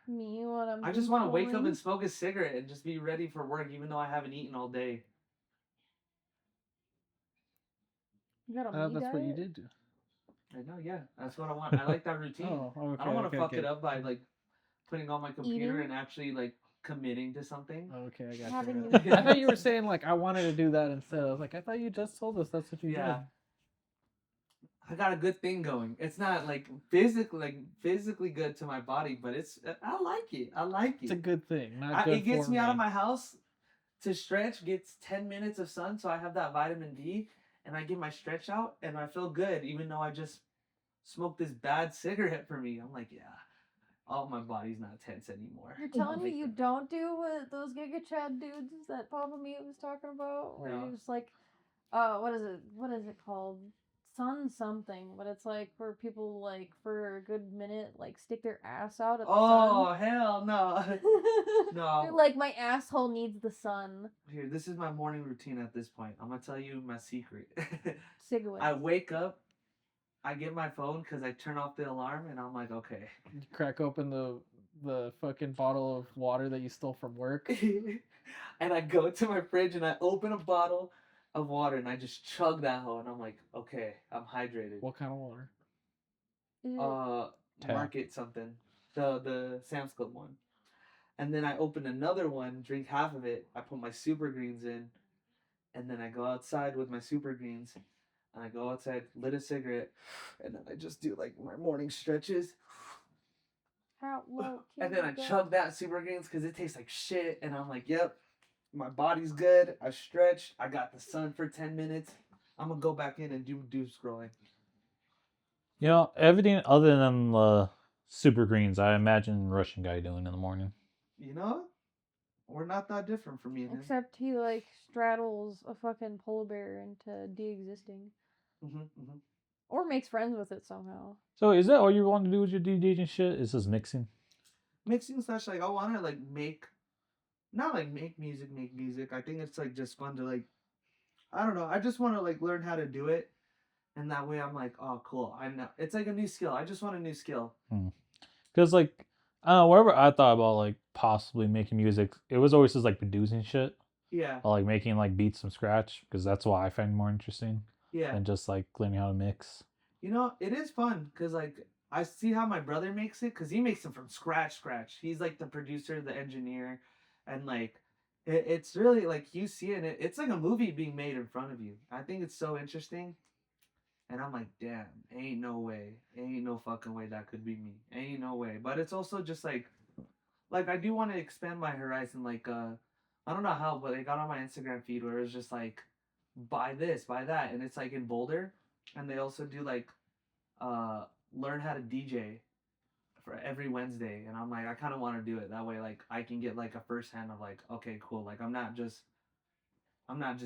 Speaker 4: Me when I'm
Speaker 2: I just want to wake up
Speaker 4: scrolling.
Speaker 2: and smoke a cigarette and just be ready for work, even though I haven't eaten all day.
Speaker 4: You got a me
Speaker 1: That's what you
Speaker 4: diet?
Speaker 1: did do.
Speaker 2: I know, yeah. That's what I want. I like that routine.
Speaker 1: Oh, okay.
Speaker 2: I don't want to
Speaker 1: okay,
Speaker 2: fuck
Speaker 1: okay.
Speaker 2: it up by like putting on my computer
Speaker 4: Eating?
Speaker 2: and actually like committing to something.
Speaker 1: Okay, I got
Speaker 4: Having
Speaker 1: you.
Speaker 4: you-
Speaker 1: I thought you were saying like I wanted to do that instead. I was like, I thought you just told us that's what you
Speaker 2: Yeah.
Speaker 1: did.
Speaker 2: I got a good thing going. It's not like physically good to my body, but I like it. I like
Speaker 1: It's a
Speaker 2: it.
Speaker 1: good thing. Not good
Speaker 2: It gets
Speaker 1: for
Speaker 2: me out of
Speaker 1: me.
Speaker 2: my house to stretch, gets 10 minutes of sun, so I have that vitamin D, and I get my stretch out, and I feel good, even though I just smoked this bad cigarette for me. I'm like, yeah, oh, my body's not tense anymore.
Speaker 4: You're telling
Speaker 2: I
Speaker 4: me
Speaker 2: like
Speaker 4: you
Speaker 2: that.
Speaker 4: don't do what those Giga Chad dudes that Papa Mia was talking about? Where
Speaker 2: No.
Speaker 4: you're just like, what is it? What is it called? Sun something, but it's like for people like for a good minute, like stick their ass out at the
Speaker 2: Oh, hell no.
Speaker 4: sun.
Speaker 2: No.
Speaker 4: They're like, my asshole needs the sun.
Speaker 2: Here, this is my morning routine at this point. I'm going to tell you my secret.
Speaker 4: Cigarette.
Speaker 2: I wake up, I get my phone because I turn off the alarm, and I'm like, okay.
Speaker 1: You crack open the fucking bottle of water that you stole from work.
Speaker 2: And I go to my fridge and I open a bottle of water and I just chug that hoe, and I'm like, okay, I'm hydrated.
Speaker 1: What kind of water?
Speaker 3: Tap.
Speaker 2: Market something, the Sam's Club one, and then I open another one, drink half of it. I put my super greens in, and then I go outside with my super greens, and I go outside, lit a cigarette, and then I just do like my morning stretches.
Speaker 4: How low can
Speaker 2: And then
Speaker 4: you
Speaker 2: I
Speaker 4: go?
Speaker 2: chug that super greens because it tastes like shit. And I'm like, yep, my body's good. I stretched. I got the sun for 10 minutes. I'm going to go back in and do doom scrolling.
Speaker 3: you know, everything other than the super greens, I imagine Russian guy doing in the morning.
Speaker 2: You know? We're not that different from me and him.
Speaker 4: Except he like straddles a fucking polar bear into de-existing.
Speaker 2: Mm-hmm.
Speaker 4: or makes friends with it somehow.
Speaker 3: So is that all you want to do with your DJ and shit? Is just mixing?
Speaker 2: Mixing slash like I want to like make, not like make music. I think it's like just fun to like, I don't know. I just want to like learn how to do it, and that way I'm like, oh cool. I know it's like a new skill. I just want a new skill.
Speaker 3: Because like I don't know, wherever I thought about like possibly making music, it was always just like producing shit
Speaker 2: Yeah,
Speaker 3: or like making like beats from scratch because that's what I find more interesting
Speaker 2: yeah.
Speaker 3: than just like learning how to mix.
Speaker 2: You know, it is fun because like I see how my brother makes it because he makes them from scratch. Scratch. He's like the producer, the engineer, and like it's really like you see it. It's like a movie being made in front of you. I think it's so interesting, and I'm like, damn, ain't no way, ain't no fucking way that could be me. Ain't no way. But it's also just like I do want to expand my horizon. Like I don't know how, but I got on my Instagram feed where it's just like buy this, buy that, and it's like in Boulder, and they also do like uh learn how to DJ for every Wednesday, and I'm like I kind of want to do it that way. Like I can get like a first hand of like okay, cool. Like I'm not just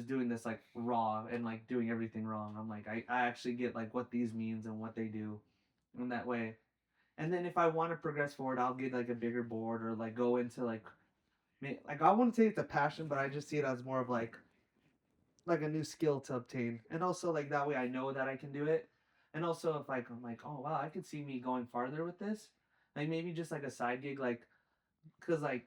Speaker 2: doing this like raw and like doing everything wrong. I'm like I actually get like what these means and what they do, in that way. And then if I want to progress forward, I'll get like a bigger board or like go into like I wouldn't say it's a passion, but I just see it as more of like a new skill to obtain. And also like that way I know that I can do it. And also if like I'm like, oh wow, I could see me going farther with this. Like maybe just like a side gig, like cause like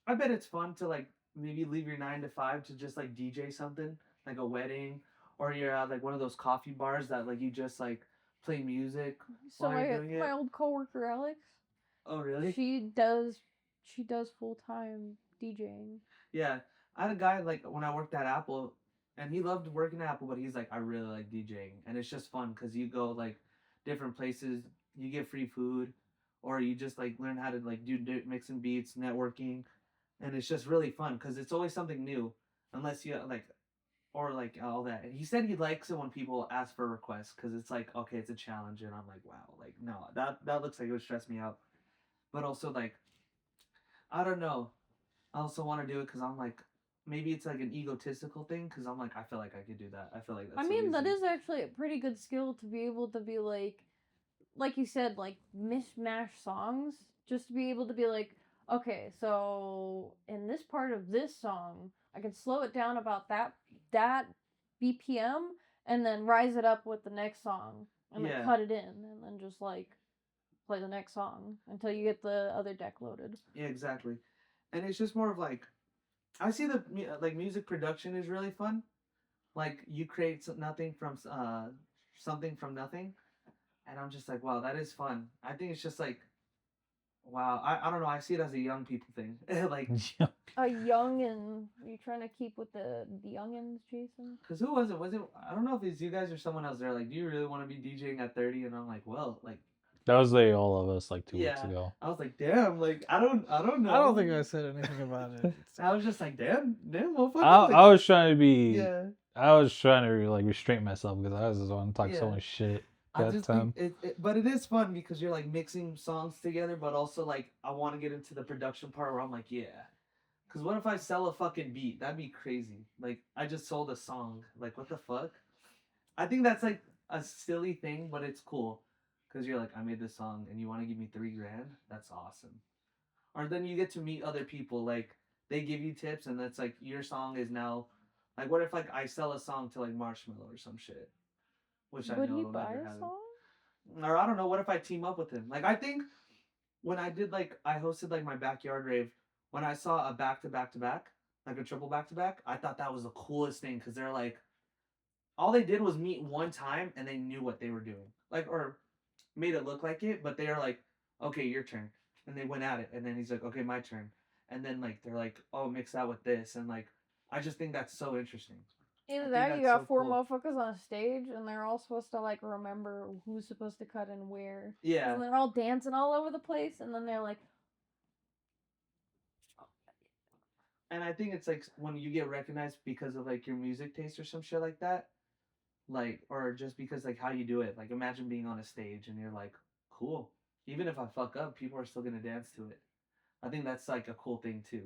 Speaker 2: I bet it's fun to like maybe leave your 9 to 5 to just like DJ something, like a wedding, or you're at like one of those coffee bars that like you just like play music
Speaker 4: So
Speaker 2: while you're doing
Speaker 4: my
Speaker 2: it.
Speaker 4: old coworker Alex,
Speaker 2: Oh really?
Speaker 4: she does she does full time DJing.
Speaker 2: Yeah. I had a guy like when I worked at Apple, and he loved working at Apple, but he's like, I really like DJing, and it's just fun because you go like different places, you get free food, or you just like learn how to like do mixing beats, networking, and it's just really fun because it's always something new, unless you like or like all that. And he said he likes it when people ask for requests because it's like okay, it's a challenge, and I'm like wow, like no, that looks like it would stress me out, but also like I don't know. I also want to do it because I'm like, maybe it's like an egotistical thing because I'm like, I feel like I could do that. I feel like
Speaker 4: I
Speaker 2: that's so
Speaker 4: mean, that
Speaker 2: easy.
Speaker 4: is actually a pretty good skill to be able to be like you said, like mishmash songs. Just to be able to be like, okay, so in this part of this song, I can slow it down about that BPM, and then rise it up with the next song, and then
Speaker 2: Yeah,
Speaker 4: cut it in, and then just like play the next song until you get the other deck loaded.
Speaker 2: yeah, exactly. And it's just more of like, I see the like music production is really fun. Like you create nothing from something from nothing, and I'm just like, wow, that is fun. I think it's just like, wow, I don't know. I see it as a young people thing. Like,
Speaker 3: Yeah.
Speaker 4: A youngin, are you trying to keep with the youngins, Jason?
Speaker 2: cause who was it? Was it? I don't know if it's you guys or someone else. They're like, do you really want to be DJing at 30? And I'm like, well, like
Speaker 3: That was like all of us like 2 weeks
Speaker 2: yeah.
Speaker 3: ago.
Speaker 2: I was like, damn, like I don't
Speaker 1: I don't
Speaker 2: know.
Speaker 1: think I said anything about it.
Speaker 2: I was just like, damn, motherfucker.
Speaker 3: I
Speaker 2: Like,
Speaker 3: was trying to be
Speaker 2: yeah,
Speaker 3: I was trying to like restrain myself because I was just want to talk so
Speaker 2: yeah.
Speaker 3: much shit
Speaker 2: I
Speaker 3: that
Speaker 2: just think
Speaker 3: time.
Speaker 2: but it is fun because you're like mixing songs together, but also like I want to get into the production part where I'm like, yeah. Cause what if I sell a fucking beat? That'd be crazy. Like I just sold a song. Like what the fuck? I think that's like a silly thing, but it's cool. Cause you're like, I made this song and you want to give me 3 grand? That's awesome. Or then you get to meet other people. Like they give you tips, and it's like your song is now. Like what if like I sell a song to like Marshmallow or some shit, which I
Speaker 4: Would
Speaker 2: know
Speaker 4: he
Speaker 2: it'll
Speaker 4: buy
Speaker 2: never
Speaker 4: a
Speaker 2: happen.
Speaker 4: song?
Speaker 2: Or I don't know. What if I team up with him? Like I think when I did like I hosted like my backyard rave, when I saw a back to back to back, like a triple back to back, I thought that was the coolest thing because they're like all they did was meet one time and they knew what they were doing. Like or made it look like it, but they are like, okay, your turn. And they went at it. And then he's like, okay, my turn. And then like they're like, oh, mix that with this. And like I just think that's so interesting. I
Speaker 4: Either
Speaker 2: think
Speaker 4: that, you
Speaker 2: that's
Speaker 4: got
Speaker 2: so
Speaker 4: four
Speaker 2: cool.
Speaker 4: motherfuckers on a stage, and they're all supposed to like remember who's supposed to cut and where.
Speaker 2: Yeah.
Speaker 4: And they're all dancing all over the place, and then they're like,
Speaker 2: And I think it's like when you get recognized because of like your music taste or some shit like that, like or just because like how you do it. Like imagine being on a stage and you're like, cool. Even if I fuck up, people are still gonna dance to it. I think that's like a cool thing too.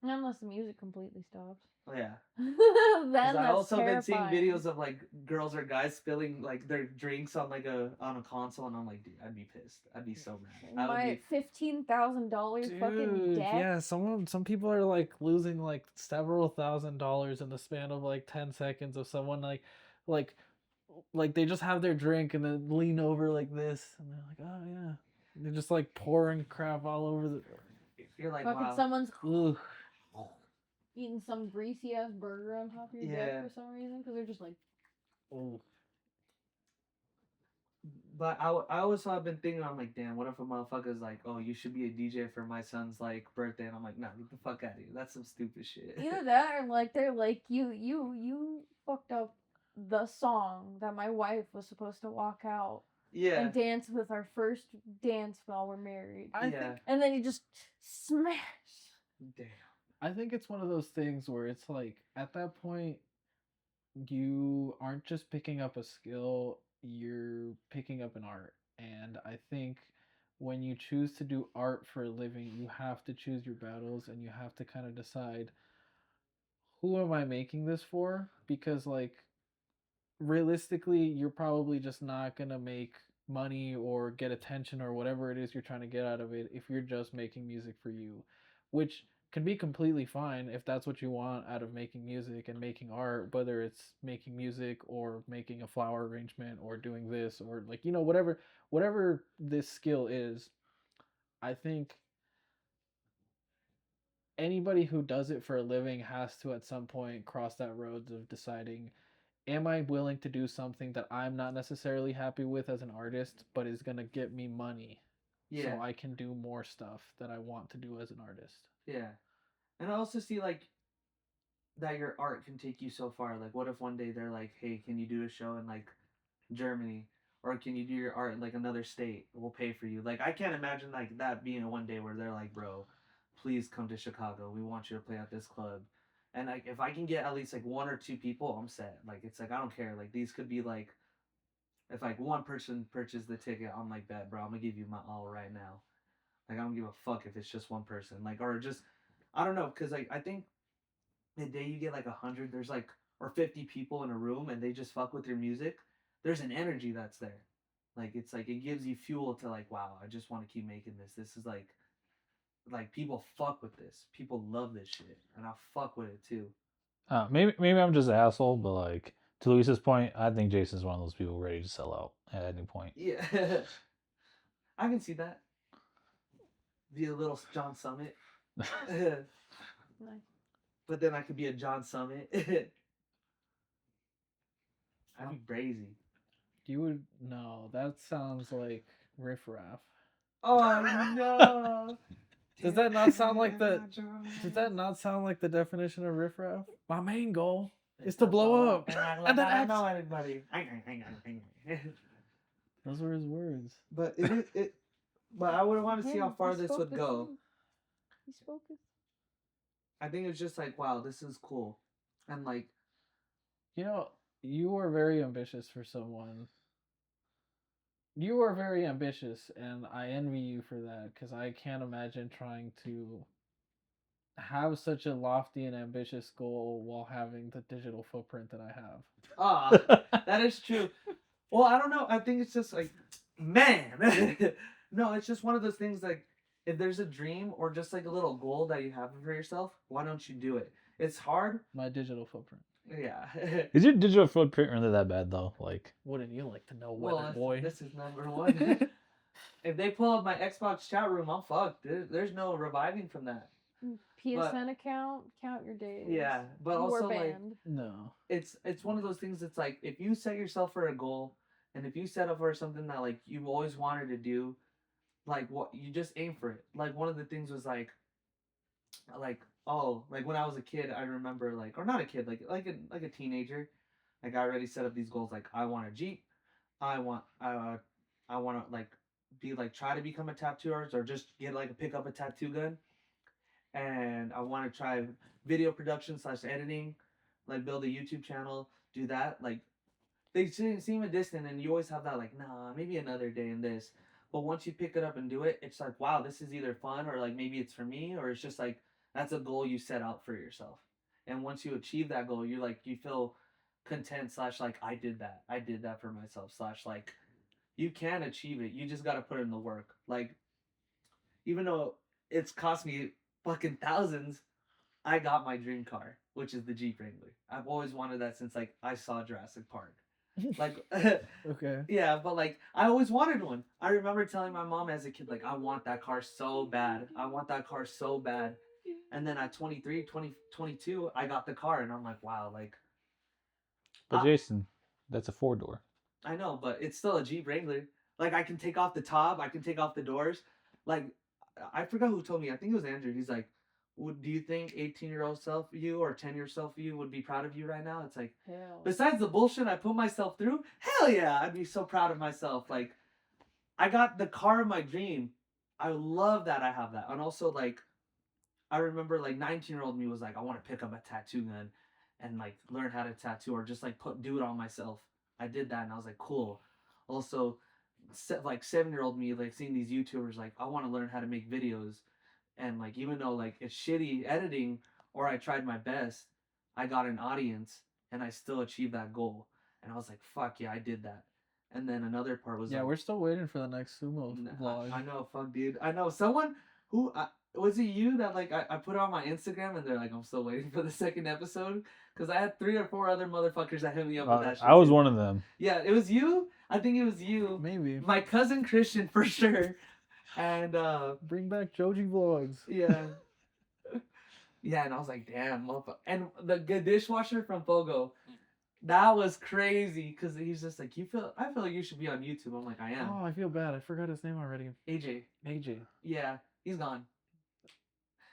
Speaker 4: Unless the music completely stops.
Speaker 2: Oh, yeah.
Speaker 4: Then
Speaker 2: Because
Speaker 4: that's
Speaker 2: I also been seeing
Speaker 4: terrifying.
Speaker 2: videos of like girls or guys spilling like their drinks on like a console, and I'm like, dude, I'd be pissed. I'd be so mad. I would
Speaker 4: My
Speaker 2: be.
Speaker 4: $15,000 fucking
Speaker 1: Dude,
Speaker 4: deck.
Speaker 1: yeah, some people are like losing like several $1,000s in the span of like 10 seconds of someone like like they just have their drink and then lean over like this and they're like, "Oh yeah." They're just like pouring crap all over the
Speaker 2: You're like,
Speaker 4: Fucking
Speaker 2: wow.
Speaker 4: someone's
Speaker 1: Ugh.
Speaker 4: eating some greasy ass burger on top of your
Speaker 2: Yeah.
Speaker 4: deck for some reason because they're just like,
Speaker 1: Oh.
Speaker 2: But I also have been thinking, I'm like, damn, what if a motherfucker's like, oh, you should be a DJ for my son's like birthday, and I'm like, nah, get the fuck out of here. That's some stupid shit.
Speaker 4: either that or like they're like, you fucked up the song that my wife was supposed to walk out
Speaker 2: Yeah.
Speaker 4: and dance with our first dance while we're married.
Speaker 1: I
Speaker 2: Yeah.
Speaker 1: think
Speaker 4: And then you just smash.
Speaker 2: Damn.
Speaker 1: I think it's one of those things where it's like at that point you aren't just picking up a skill, you're picking up an art. And I think when you choose to do art for a living, you have to choose your battles and you have to kind of decide who am I making this for? Because like realistically, you're probably just not going to make money or get attention or whatever it is you're trying to get out of it if you're just making music for you, which can be completely fine if that's what you want out of making music and making art, whether it's making music or making a flower arrangement or doing this or like, you know, whatever this skill is. I think anybody who does it for a living has to at some point cross that road of deciding, am I willing to do something that I'm not necessarily happy with as an artist, but is going to get me money
Speaker 2: Yeah.
Speaker 1: so I can do more stuff that I want to do as an artist?
Speaker 2: Yeah. And I also see like that your art can take you so far. Like, what if one day they're like, hey, can you do a show in like Germany? Or can you do your art in like another state? We'll pay for you. Like, I can't imagine like that being a one day where they're like, bro, please come to Chicago. We want you to play at this club. And like, if I can get at least like one or two people, I'm set. Like, it's like, I don't care. Like, these could be like, if like one person purchased the ticket, I'm like, bet, bro, I'm gonna give you my all right now. Like, I don't give a fuck if it's just one person. Like, or just, I don't know. Cause like, I think the day you get like 100, there's like, or 50 people in a room and they just fuck with your music, there's an energy that's there. Like, it's like it gives you fuel to like, wow, I just want to keep making this. This is like people fuck with this. People love this shit, and I fuck with it too.
Speaker 3: Maybe I'm just an asshole, but like to Luis's point, I think Jason's one of those people ready to sell out at any point.
Speaker 2: Yeah, I can see that. Be a little John Summit,
Speaker 4: Nice.
Speaker 2: but then I could be a John Summit. I'd be crazy.
Speaker 1: You would no, that sounds like riffraff.
Speaker 2: Oh no!
Speaker 1: Does that not sound like the Does that not sound like the definition of riffraff? My main goal is to blow up.
Speaker 2: And then I don't know anybody.
Speaker 1: Those were his words.
Speaker 2: But it. But I would want to see how far
Speaker 4: He
Speaker 2: this
Speaker 4: spoke
Speaker 2: would
Speaker 4: the
Speaker 2: go.
Speaker 4: truth. He spoke it.
Speaker 2: I think it's just like, wow, this is cool, and like,
Speaker 1: You know, you are very ambitious for someone. You are very ambitious, and I envy you for that because I can't imagine trying to have such a lofty and ambitious goal while having the digital footprint that I have.
Speaker 2: that is true. Well, I don't know. I think it's just like, man, no, it's just one of those things like, if there's a dream or just like a little goal that you have for yourself, why don't you do it? It's hard.
Speaker 1: My digital footprint.
Speaker 2: Yeah.
Speaker 3: Is your digital footprint really that bad though? Like,
Speaker 1: Wouldn't you like to know,
Speaker 2: Well,
Speaker 1: weather boy?
Speaker 2: this is number one. If they pull up my Xbox chat room, I'm fucked. There's no reviving from that.
Speaker 4: PSN account, count your days.
Speaker 2: Yeah, but
Speaker 4: You
Speaker 2: also
Speaker 4: are
Speaker 2: like,
Speaker 4: banned.
Speaker 1: No.
Speaker 2: it's one of those things that's like, if you set yourself for a goal, and if you set up for something that like you've always wanted to do, like what you just aim for it. Like one of the things was like oh, like when I was a kid, I remember like, or not a kid, like a teenager, like I already set up these goals. Like I want a Jeep, I want to like be like try to become a tattoo artist or just get like pick up a tattoo gun, and I want to try video production slash editing, like build a YouTube channel, do that. Like they seem a distant, and you always have that like, nah, maybe another day in this. But once you pick it up and do it, it's like, wow, this is either fun or like maybe it's for me, or it's just like That's a goal you set out for yourself. And once you achieve that goal, you're like, you feel content slash like, I did that. I did that for myself slash like, you can achieve it. You just got to put in the work. Like, even though it's cost me fucking thousands, I got my dream car, which is the Jeep Wrangler. I've always wanted that since like I saw Jurassic Park. Like,
Speaker 1: Okay.
Speaker 2: yeah, but like I always wanted one. I remember telling my mom as a kid, like, I want that car so bad. I want that car so bad. And then at 23, 22, I got the car, and I'm like, wow, like,
Speaker 3: But Jason, that's a 4-door.
Speaker 2: I know, but it's still a Jeep Wrangler. Like, I can take off the top, I can take off the doors. Like, I forgot who told me. I think it was Andrew. He's like, do you think 18-year-old self you or 10-year self you would be proud of you right now? It's like,
Speaker 4: Hell.
Speaker 2: besides the bullshit I put myself through, hell yeah, I'd be so proud of myself. Like, I got the car of my dream. I love that I have that. And also, like, I remember, like, 19-year-old me was like, I want to pick up a tattoo gun and, like, learn how to tattoo or just, like, do it on myself. I did that, and I was like, cool. Also, like, 7-year-old me, like, seeing these YouTubers, like, I want to learn how to make videos. And, like, even though, like, it's shitty editing or I tried my best, I got an audience and I still achieved that goal. And I was like, fuck yeah, I did that. And then another part was
Speaker 1: Yeah,
Speaker 2: like,
Speaker 1: we're still waiting for the next sumo vlog.
Speaker 2: I know, fuck, dude. I know someone who was it you that like I put it on my Instagram and they're like, I'm still waiting for the second episode because I had 3 or 4 other motherfuckers that hit me up with that shit.
Speaker 3: I was
Speaker 2: too.
Speaker 3: one of them.
Speaker 2: Yeah, it was you. I think it was you.
Speaker 1: Maybe.
Speaker 2: My cousin Christian for sure. And
Speaker 1: Bring back Joji vlogs.
Speaker 2: yeah. Yeah, and I was like, damn, motherfucker. And the dishwasher from Fogo, that was crazy because he's just like, I feel like you should be on YouTube. I'm like, I am.
Speaker 1: Oh, I feel bad. I forgot his name already.
Speaker 2: AJ.
Speaker 1: AJ.
Speaker 2: Yeah, he's gone.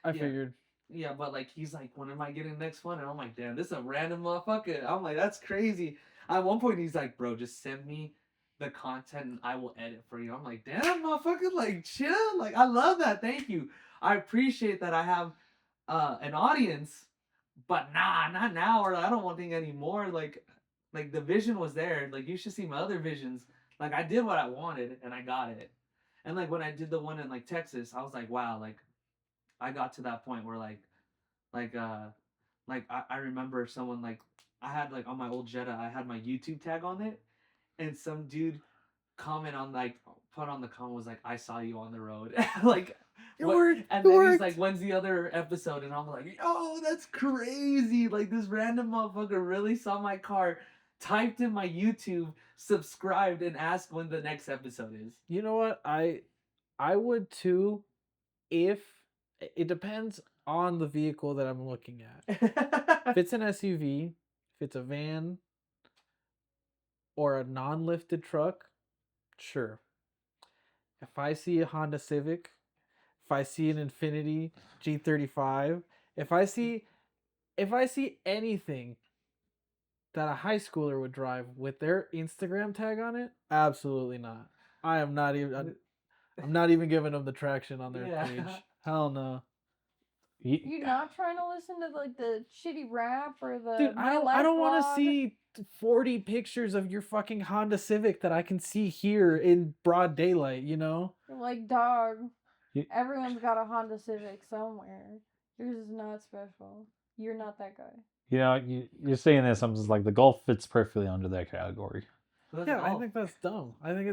Speaker 1: I
Speaker 2: Yeah.
Speaker 1: figured.
Speaker 2: Yeah, but like he's like, when am I getting the next one? And I'm like, damn, this is a random motherfucker. I'm like, that's crazy. At one point, he's like, bro, just send me the content and I will edit for you. I'm like, damn, motherfucker, like chill. Like I love that. Thank you. I appreciate that I have an audience, but nah, not now, or I don't want anything anymore. Like the vision was there. Like you should see my other visions. Like I did what I wanted and I got it. And like when I did the one in like Texas, I was like, wow, like I got to that point where like I remember someone like I had like on my old Jetta, I had my YouTube tag on it, and some dude comment on like put on the comment was like, I saw you on the road. Like
Speaker 1: It
Speaker 2: what,
Speaker 1: worked.
Speaker 2: and
Speaker 1: It
Speaker 2: then he's
Speaker 1: worked.
Speaker 2: like, when's the other episode? And I'm like, oh, that's crazy. Like this random motherfucker really saw my car, typed in my YouTube, subscribed, and asked when the next episode is.
Speaker 1: You know what? I would too, if it depends on the vehicle that I'm looking at. If it's an SUV, if it's a van, or a non-lifted truck, sure. If I see a Honda Civic, if I see an Infiniti G35, if I see anything that a high schooler would drive with their Instagram tag on it, absolutely not. I'm not even giving them the traction on their
Speaker 2: Yeah.
Speaker 1: page. Hell no.
Speaker 4: You're not trying to listen to like the shitty rap or the
Speaker 1: Dude,
Speaker 4: my
Speaker 1: I
Speaker 4: life
Speaker 1: don't want to
Speaker 4: vlog?
Speaker 1: see 40 pictures of your fucking Honda Civic that I can see here in broad daylight, you know?
Speaker 4: Like, dog.
Speaker 3: You-
Speaker 4: Everyone's got a Honda Civic somewhere. Yours is not special. You're not that guy.
Speaker 3: You know, you're saying this. I'm just like the Golf fits perfectly under that category.
Speaker 2: Who has
Speaker 1: Yeah,
Speaker 2: the
Speaker 1: I
Speaker 2: golf?
Speaker 1: think that's dumb. I think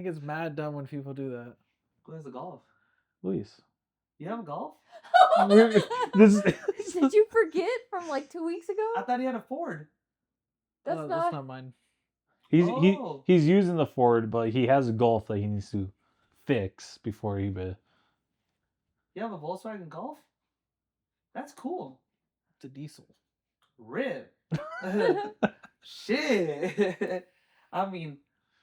Speaker 1: it's mad dumb when people do that.
Speaker 2: Who has the golf?
Speaker 3: Luis.
Speaker 2: You have a golf?
Speaker 3: This-
Speaker 4: Did you forget from like 2 weeks ago?
Speaker 2: I thought he had a Ford.
Speaker 4: That's
Speaker 1: No,
Speaker 4: not.
Speaker 1: that's not mine.
Speaker 2: Oh.
Speaker 3: he's using the Ford, but he has a Golf that he needs to fix before he.
Speaker 2: You have a Volkswagen Golf? That's cool.
Speaker 1: It's a diesel.
Speaker 2: Rip. Shit. I mean,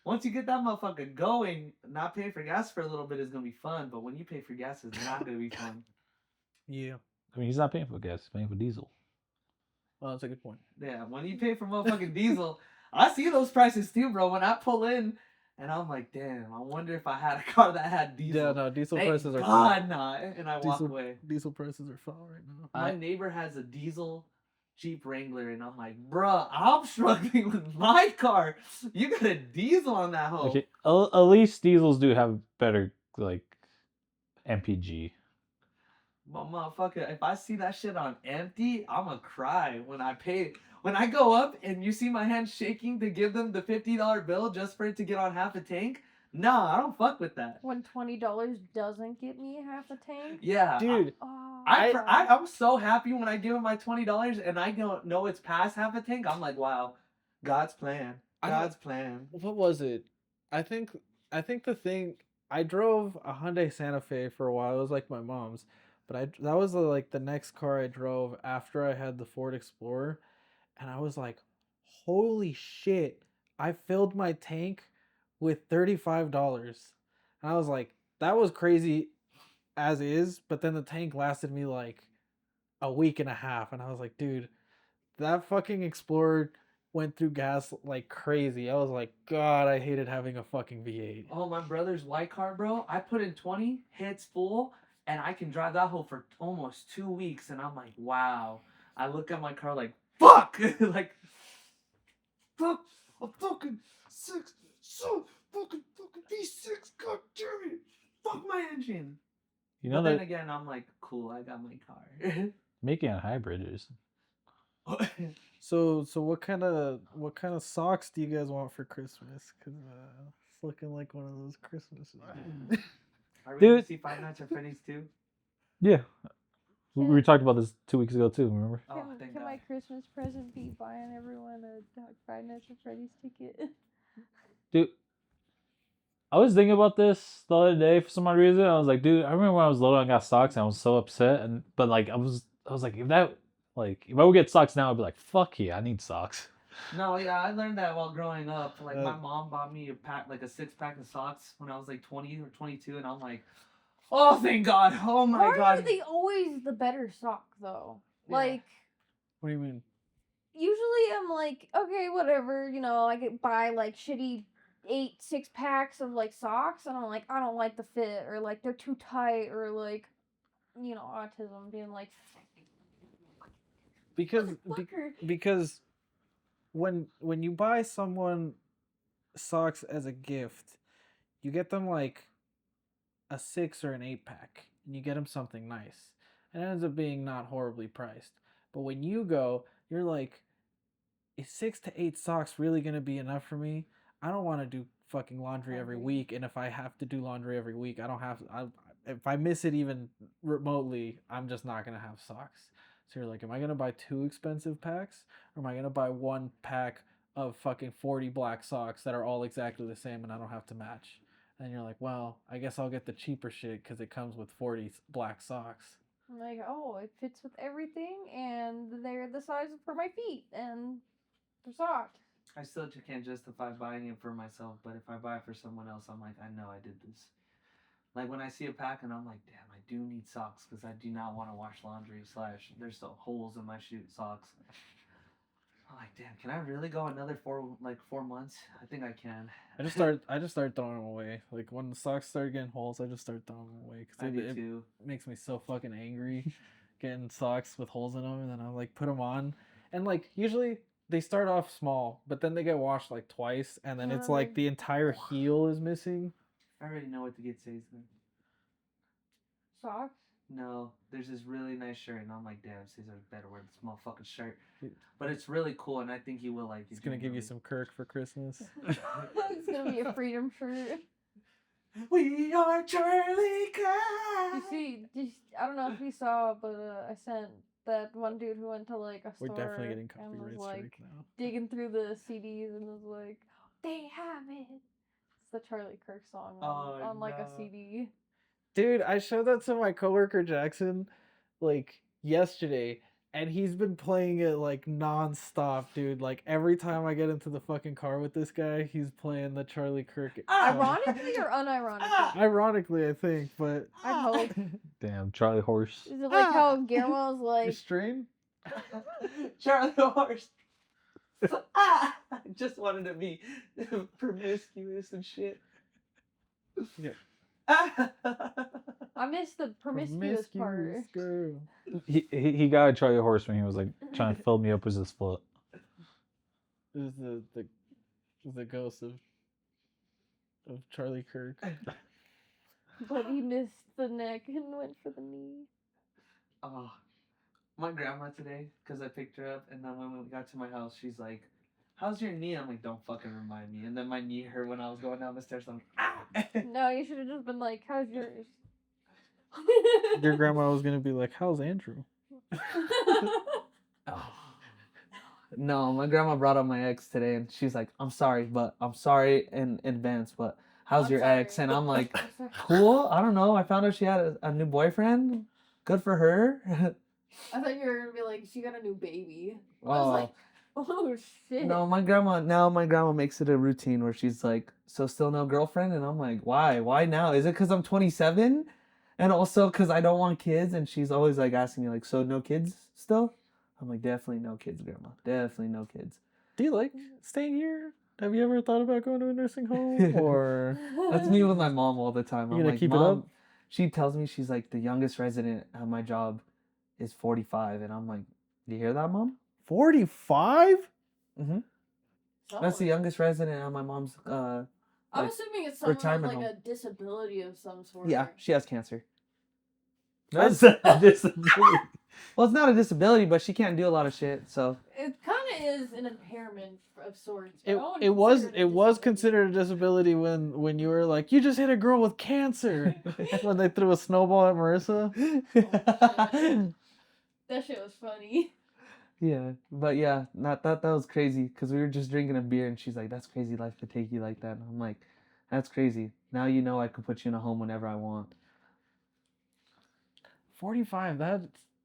Speaker 2: once you get that motherfucker going, not paying for gas for a little bit is gonna be fun, but when you pay for gas, it's not gonna be fun.
Speaker 1: Yeah.
Speaker 3: I mean, he's not paying for gas; he's paying for diesel.
Speaker 1: Well, that's a good point.
Speaker 2: Yeah, when you pay for motherfucking diesel, I see those prices too, bro. When I pull in, and I'm like, damn, I wonder if I had a car that had diesel.
Speaker 1: Yeah, no, diesel
Speaker 2: Thank
Speaker 1: prices are
Speaker 2: God not. And I walk
Speaker 1: diesel,
Speaker 2: away.
Speaker 1: diesel prices are foul right now.
Speaker 2: My neighbor has a diesel Jeep Wrangler, and I'm like, bruh, I'm struggling with my car. You got a diesel on that hoe.
Speaker 3: Okay, at least diesels do have better like MPG.
Speaker 2: But motherfucker, if I see that shit on empty, I'ma cry when I pay. When I go up and you see my hand shaking to give them the $50 bill just for it to get on half a tank, nah, I don't fuck with that.
Speaker 4: When $20 doesn't get me half a tank.
Speaker 2: Yeah,
Speaker 1: Dude,
Speaker 4: Oh,
Speaker 2: I'm so happy when I give them my $20 and I don't know it's past half a tank. I'm like, wow, God's plan, God's plan.
Speaker 1: what was it? I think I think the thing I drove a Hyundai Santa Fe for a while. It was like my mom's, but I that was like the next car I drove after I had the Ford Explorer, and I was like, holy shit! I filled my tank with $35, and I was like, that was crazy as is. But then the tank lasted me like a week and a half, and I was like, dude, that fucking Explorer went through gas like crazy. I was like, God, I hated having a fucking V8.
Speaker 2: Oh, my brother's white car, bro. I put in 20, hits full, and I can drive that hoe for almost 2 weeks. And I'm like, wow. I look at my car like, fuck! Like, fuck, a fucking six, so fucking V6, god damn it! Fuck my engine!
Speaker 3: You know
Speaker 2: But then
Speaker 3: that
Speaker 2: again, I'm like, cool, I got my car.
Speaker 3: making a hybrid is.
Speaker 1: So what kind of socks do you guys want for Christmas? Cause it's looking like one of those Christmases.
Speaker 2: Are we
Speaker 3: Dude.
Speaker 2: gonna see Five Nights at Freddy's too?
Speaker 3: Yeah. We talked about this 2 weeks ago too. Remember?
Speaker 2: Oh, thank
Speaker 4: Can
Speaker 2: God.
Speaker 4: my Christmas present be buying everyone a Five Nights at Freddy's ticket?
Speaker 3: Dude, I was thinking about this the other day for some odd reason. I was like, dude, I remember when I was little and I got socks and I was so upset. And but like I was like, if I would get socks now, I'd be like, fuck yeah, I need socks.
Speaker 2: No, yeah, I learned that while growing up. Like my
Speaker 1: Uh,
Speaker 2: mom bought me a pack, like a 6-pack of socks when I was like 20 or 22, and I'm like, oh, thank God, oh my
Speaker 4: Why
Speaker 2: God.
Speaker 4: are they always the better sock though?
Speaker 2: Yeah.
Speaker 4: Like
Speaker 1: What do you mean?
Speaker 4: usually I'm like, okay, whatever, I could buy like shitty 6 packs of like socks, and I'm like, I don't like the fit, or like they're too tight, or like, autism being like,
Speaker 1: Because
Speaker 4: motherfucker.
Speaker 1: because when you buy someone socks as a gift, you get them like a 6 or an 8 pack, and you get them something nice. And it ends up being not horribly priced. But when you go, you're like, is 6 to 8 socks really gonna be enough for me? I don't want to do fucking laundry every week, and if I have to do laundry every week, I don't have. If I miss it even remotely, I'm just not gonna have socks. So you're like, am I gonna buy 2 expensive packs, or am I gonna buy 1 pack of fucking 40 black socks that are all exactly the same and I don't have to match? And you're like, well, I guess I'll get the cheaper shit because it comes with 40 black socks.
Speaker 4: I'm like, oh, it fits with everything, and they're the size for my feet, and they're soft.
Speaker 2: I still can't justify buying it for myself, but if I buy it for someone else, I'm like, I know I did this. Like when I see a pack and I'm like, damn, I do need socks because I do not want to wash laundry / there's still holes in my socks. I'm like, damn, can I really go another 4 months? I think I can.
Speaker 1: I just started throwing them away. Like when the socks started getting holes, I just started throwing them away
Speaker 2: I
Speaker 1: because
Speaker 2: do
Speaker 1: it
Speaker 2: too.
Speaker 1: makes me so fucking angry getting socks with holes in them, and then I like put them on, and like usually they start off small, but then they get washed like twice, and then it's like the entire heel is missing.
Speaker 2: I already know what to get Cesar.
Speaker 4: Socks?
Speaker 2: No, there's this really nice shirt, and I'm like, damn, Cesar better wear this motherfucking shirt. But it's really cool, and I think he will like it.
Speaker 1: It's gonna give you some Kirk for Christmas.
Speaker 4: It's gonna be a freedom shirt.
Speaker 2: We are Charlie Cats.
Speaker 4: You see, I don't know if you saw, but I sent that one dude who went to like a
Speaker 1: We're
Speaker 4: store
Speaker 1: definitely getting
Speaker 4: and was
Speaker 1: copyright
Speaker 4: like
Speaker 1: strike now.
Speaker 4: digging through the CDs and was like, they have it. It's the Charlie Kirk song on like a CD.
Speaker 1: Dude, I showed that to my coworker Jackson like yesterday, and he's been playing it like nonstop, dude. Like every time I get into the fucking car with this guy, he's playing the Charlie Kirk song.
Speaker 4: Ironically or unironically?
Speaker 1: Ironically, I think, but
Speaker 4: I hope.
Speaker 3: Damn, Charlie Horse.
Speaker 4: Is it like how Guillermo's like,
Speaker 1: restrain?
Speaker 2: Charlie Horse. I just wanted to be promiscuous and shit.
Speaker 1: Yeah.
Speaker 4: I missed the promiscuous part.
Speaker 1: Girl.
Speaker 3: He got a Charlie Horse when he was like trying to fill me up with his foot.
Speaker 1: It was the ghost of Charlie Kirk.
Speaker 4: But he missed the neck and went for the knee.
Speaker 2: Oh, my grandma today, because I picked her up, and then when we got to my house, she's like, "How's your knee?" I'm like, "Don't fucking remind me." And then my knee hurt when I was going down the stairs. I'm like, "Ah!"
Speaker 4: No, you should have just been like, "How's yours?"
Speaker 1: Your grandma was gonna be like, "How's Andrew?"
Speaker 2: Oh. No, my grandma brought up my ex today, and she's like, "I'm sorry, but I'm sorry in advance, but how's
Speaker 4: I'm
Speaker 2: your ex?"
Speaker 4: sorry.
Speaker 2: And I'm like,
Speaker 4: I'm sorry.
Speaker 2: "Cool. I don't know. I found out she had a new boyfriend. Good for her."
Speaker 4: I thought you were gonna be like, she got a new baby. I was
Speaker 2: Oh.
Speaker 4: like, oh shit.
Speaker 2: No, my grandma makes it a routine where she's like, "So still no girlfriend?" And I'm like, "Why? Why now? Is it because I'm 27? And also because I don't want kids?" And she's always like asking me like, "So no kids still?" I'm like, "Definitely no kids, grandma. Definitely no kids."
Speaker 1: Do you like staying here? Have you ever thought about going to a nursing home? Or
Speaker 2: That's me with my mom all the time.
Speaker 1: you
Speaker 2: I'm
Speaker 1: gonna
Speaker 2: like,
Speaker 1: keep it up?
Speaker 2: "Mom," she tells me she's like, "The youngest resident at my job is 45." And I'm like, "Do you hear that, Mom?"
Speaker 1: 45?
Speaker 2: Mm-hmm. That's the
Speaker 4: Solid.
Speaker 2: youngest resident at my mom's
Speaker 4: I'm
Speaker 2: like,
Speaker 4: assuming it's someone with
Speaker 2: retirement
Speaker 4: like
Speaker 2: home.
Speaker 4: a disability of some sort.
Speaker 2: Yeah, she has cancer.
Speaker 1: That's a disability.
Speaker 2: Well, it's not a disability, but she can't do a lot of shit. So
Speaker 4: It kind of is an impairment of sorts. but
Speaker 1: It,
Speaker 4: I wouldn't
Speaker 1: it was
Speaker 4: consider
Speaker 1: it
Speaker 4: a
Speaker 1: was
Speaker 4: disability.
Speaker 1: considered a disability when you were like, you just hit a girl with cancer when they threw a snowball at Marissa.
Speaker 4: That shit was funny.
Speaker 2: yeah, but yeah, not that was crazy because we were just drinking a beer and she's like, "That's crazy life to take you like that." And I'm like, "That's crazy. Now you know I can put you in a home whenever I want."
Speaker 1: 45,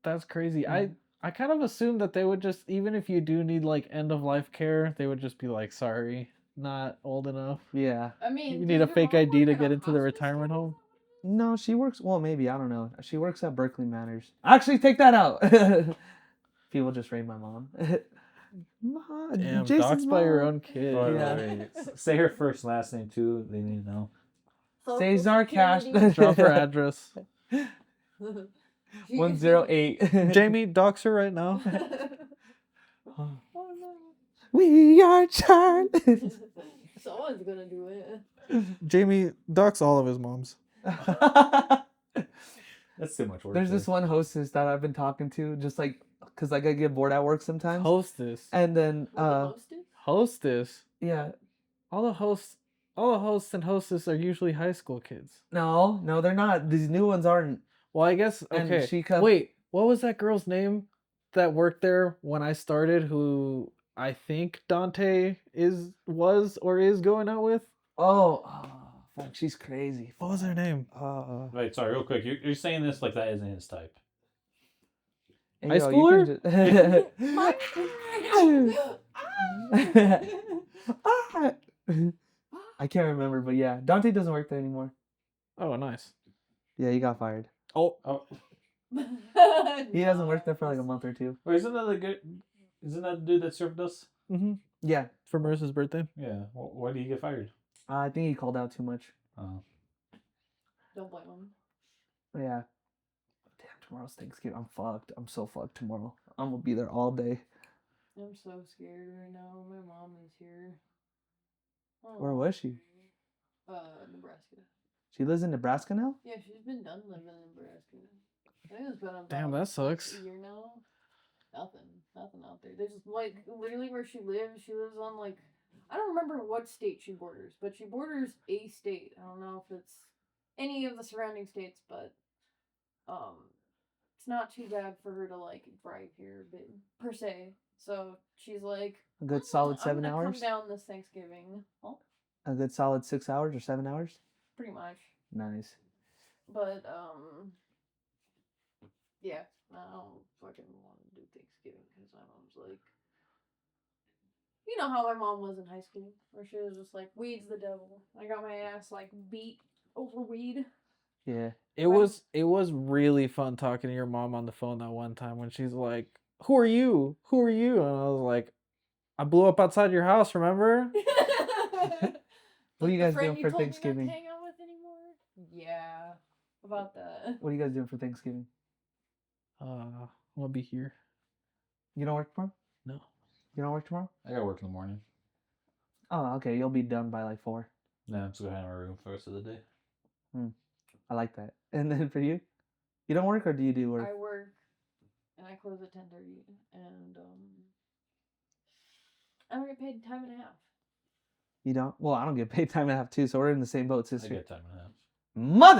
Speaker 1: that's crazy.
Speaker 2: Mhm.
Speaker 1: I kind of assumed that they would just, even if you do need like end of life care, they would just be like, sorry, not old enough.
Speaker 2: Yeah.
Speaker 4: I mean,
Speaker 1: You need a
Speaker 4: does your
Speaker 1: fake
Speaker 4: mom
Speaker 1: ID
Speaker 4: work
Speaker 1: to
Speaker 4: at
Speaker 1: get
Speaker 4: a
Speaker 1: into the
Speaker 4: hospice
Speaker 1: retirement
Speaker 4: care or
Speaker 1: home.
Speaker 2: No, she works. Well, maybe I don't know. She works at Berkeley Manors. Actually, take that out. People just raid my mom.
Speaker 1: Damn,
Speaker 2: Jason's
Speaker 1: doxed by your
Speaker 2: mom.
Speaker 1: own kid.
Speaker 3: Wait,
Speaker 2: Yeah.
Speaker 3: wait. Say her first last name too. They need to know.
Speaker 4: Social
Speaker 2: Cesar Cash.
Speaker 4: Security.
Speaker 1: Drop her address.
Speaker 2: 108.
Speaker 1: Jamie, dox her right now.
Speaker 4: Oh no.
Speaker 2: We are Charlie.
Speaker 4: Someone's gonna do it.
Speaker 1: Jamie, dox all of his moms.
Speaker 3: That's too much work.
Speaker 2: There's
Speaker 3: there.
Speaker 2: this one hostess that I've been talking to, just like, cause like I get bored at work sometimes,
Speaker 1: Hostess.
Speaker 2: and then
Speaker 4: What the hostess?
Speaker 1: Hostess.
Speaker 2: yeah,
Speaker 1: All the hosts and hostess are usually high school kids.
Speaker 2: no, they're not. These new ones aren't.
Speaker 1: Well, I guess
Speaker 2: And
Speaker 1: okay.
Speaker 2: she kept.
Speaker 1: Wait, what was that girl's name that worked there when I started? Who I think Dante was or is going out with?
Speaker 2: Oh, fuck, she's crazy.
Speaker 1: What was her name?
Speaker 3: Wait, sorry, real quick. You're saying this like that isn't his type.
Speaker 2: Hey,
Speaker 1: High
Speaker 2: yo, you can I can't remember, but yeah, Dante doesn't work there anymore.
Speaker 1: Oh, nice.
Speaker 2: Yeah, he got fired.
Speaker 1: Oh,
Speaker 2: He hasn't worked there for like a month or two.
Speaker 3: Wait, isn't that the good? Isn't that the dude that served us?
Speaker 2: Yeah,
Speaker 1: for Marissa's birthday.
Speaker 3: Yeah. Why did he get fired?
Speaker 2: I think he called out too much.
Speaker 3: Oh.
Speaker 4: Don't blame him.
Speaker 2: Yeah. Damn, tomorrow's Thanksgiving. I'm fucked. I'm so fucked tomorrow. I'm gonna be there all day.
Speaker 4: I'm so scared right now. My mom is here.
Speaker 2: Where was she?
Speaker 4: Nebraska.
Speaker 2: She lives in Nebraska now?
Speaker 4: Yeah, she's been done living in Nebraska. I think it's been about
Speaker 1: Damn, that sucks.
Speaker 4: a year now. Nothing out there. There's like literally where she lives. She lives on like I don't remember what state she borders, but she borders a state. I don't know if it's any of the surrounding states, but it's not too bad for her to like drive here, but per se. So she's like
Speaker 2: A good solid
Speaker 4: I'm
Speaker 2: 7
Speaker 4: gonna
Speaker 2: hours?
Speaker 4: come down this Thanksgiving. Oh,
Speaker 2: A good solid 6 hours or 7 hours?
Speaker 4: pretty much.
Speaker 2: Nice.
Speaker 4: But yeah, I don't fucking want to do Thanksgiving because my mom's like, you know how my mom was in high school, where she was just like, weed's the devil. I got my ass like beat over weed.
Speaker 2: Yeah.
Speaker 1: It was really fun talking to your mom on the phone that one time when she's like, "Who are you? Who are you?" And I was like, "I blew up outside your house, remember?"
Speaker 2: What are you guys
Speaker 4: friend
Speaker 2: doing for
Speaker 4: told me
Speaker 2: Thanksgiving?
Speaker 4: not to hang out with anymore? Yeah, about that.
Speaker 2: What are you guys doing for Thanksgiving?
Speaker 1: I'm gonna be here.
Speaker 2: You don't work tomorrow?
Speaker 1: No.
Speaker 2: You don't work tomorrow?
Speaker 3: I gotta work in the morning.
Speaker 2: Oh, okay. You'll be done by like 4.
Speaker 3: Then I'm just gonna hang in my room for the rest of the day.
Speaker 2: I like that. And then for you? You don't work or do you do work?
Speaker 4: I work I close at 10:30, and I don't get paid time and a half.
Speaker 2: You don't? Well, I don't get paid time and a half too, so we're in the same boat,
Speaker 3: I
Speaker 2: sister.
Speaker 3: get time and a half.
Speaker 2: Mother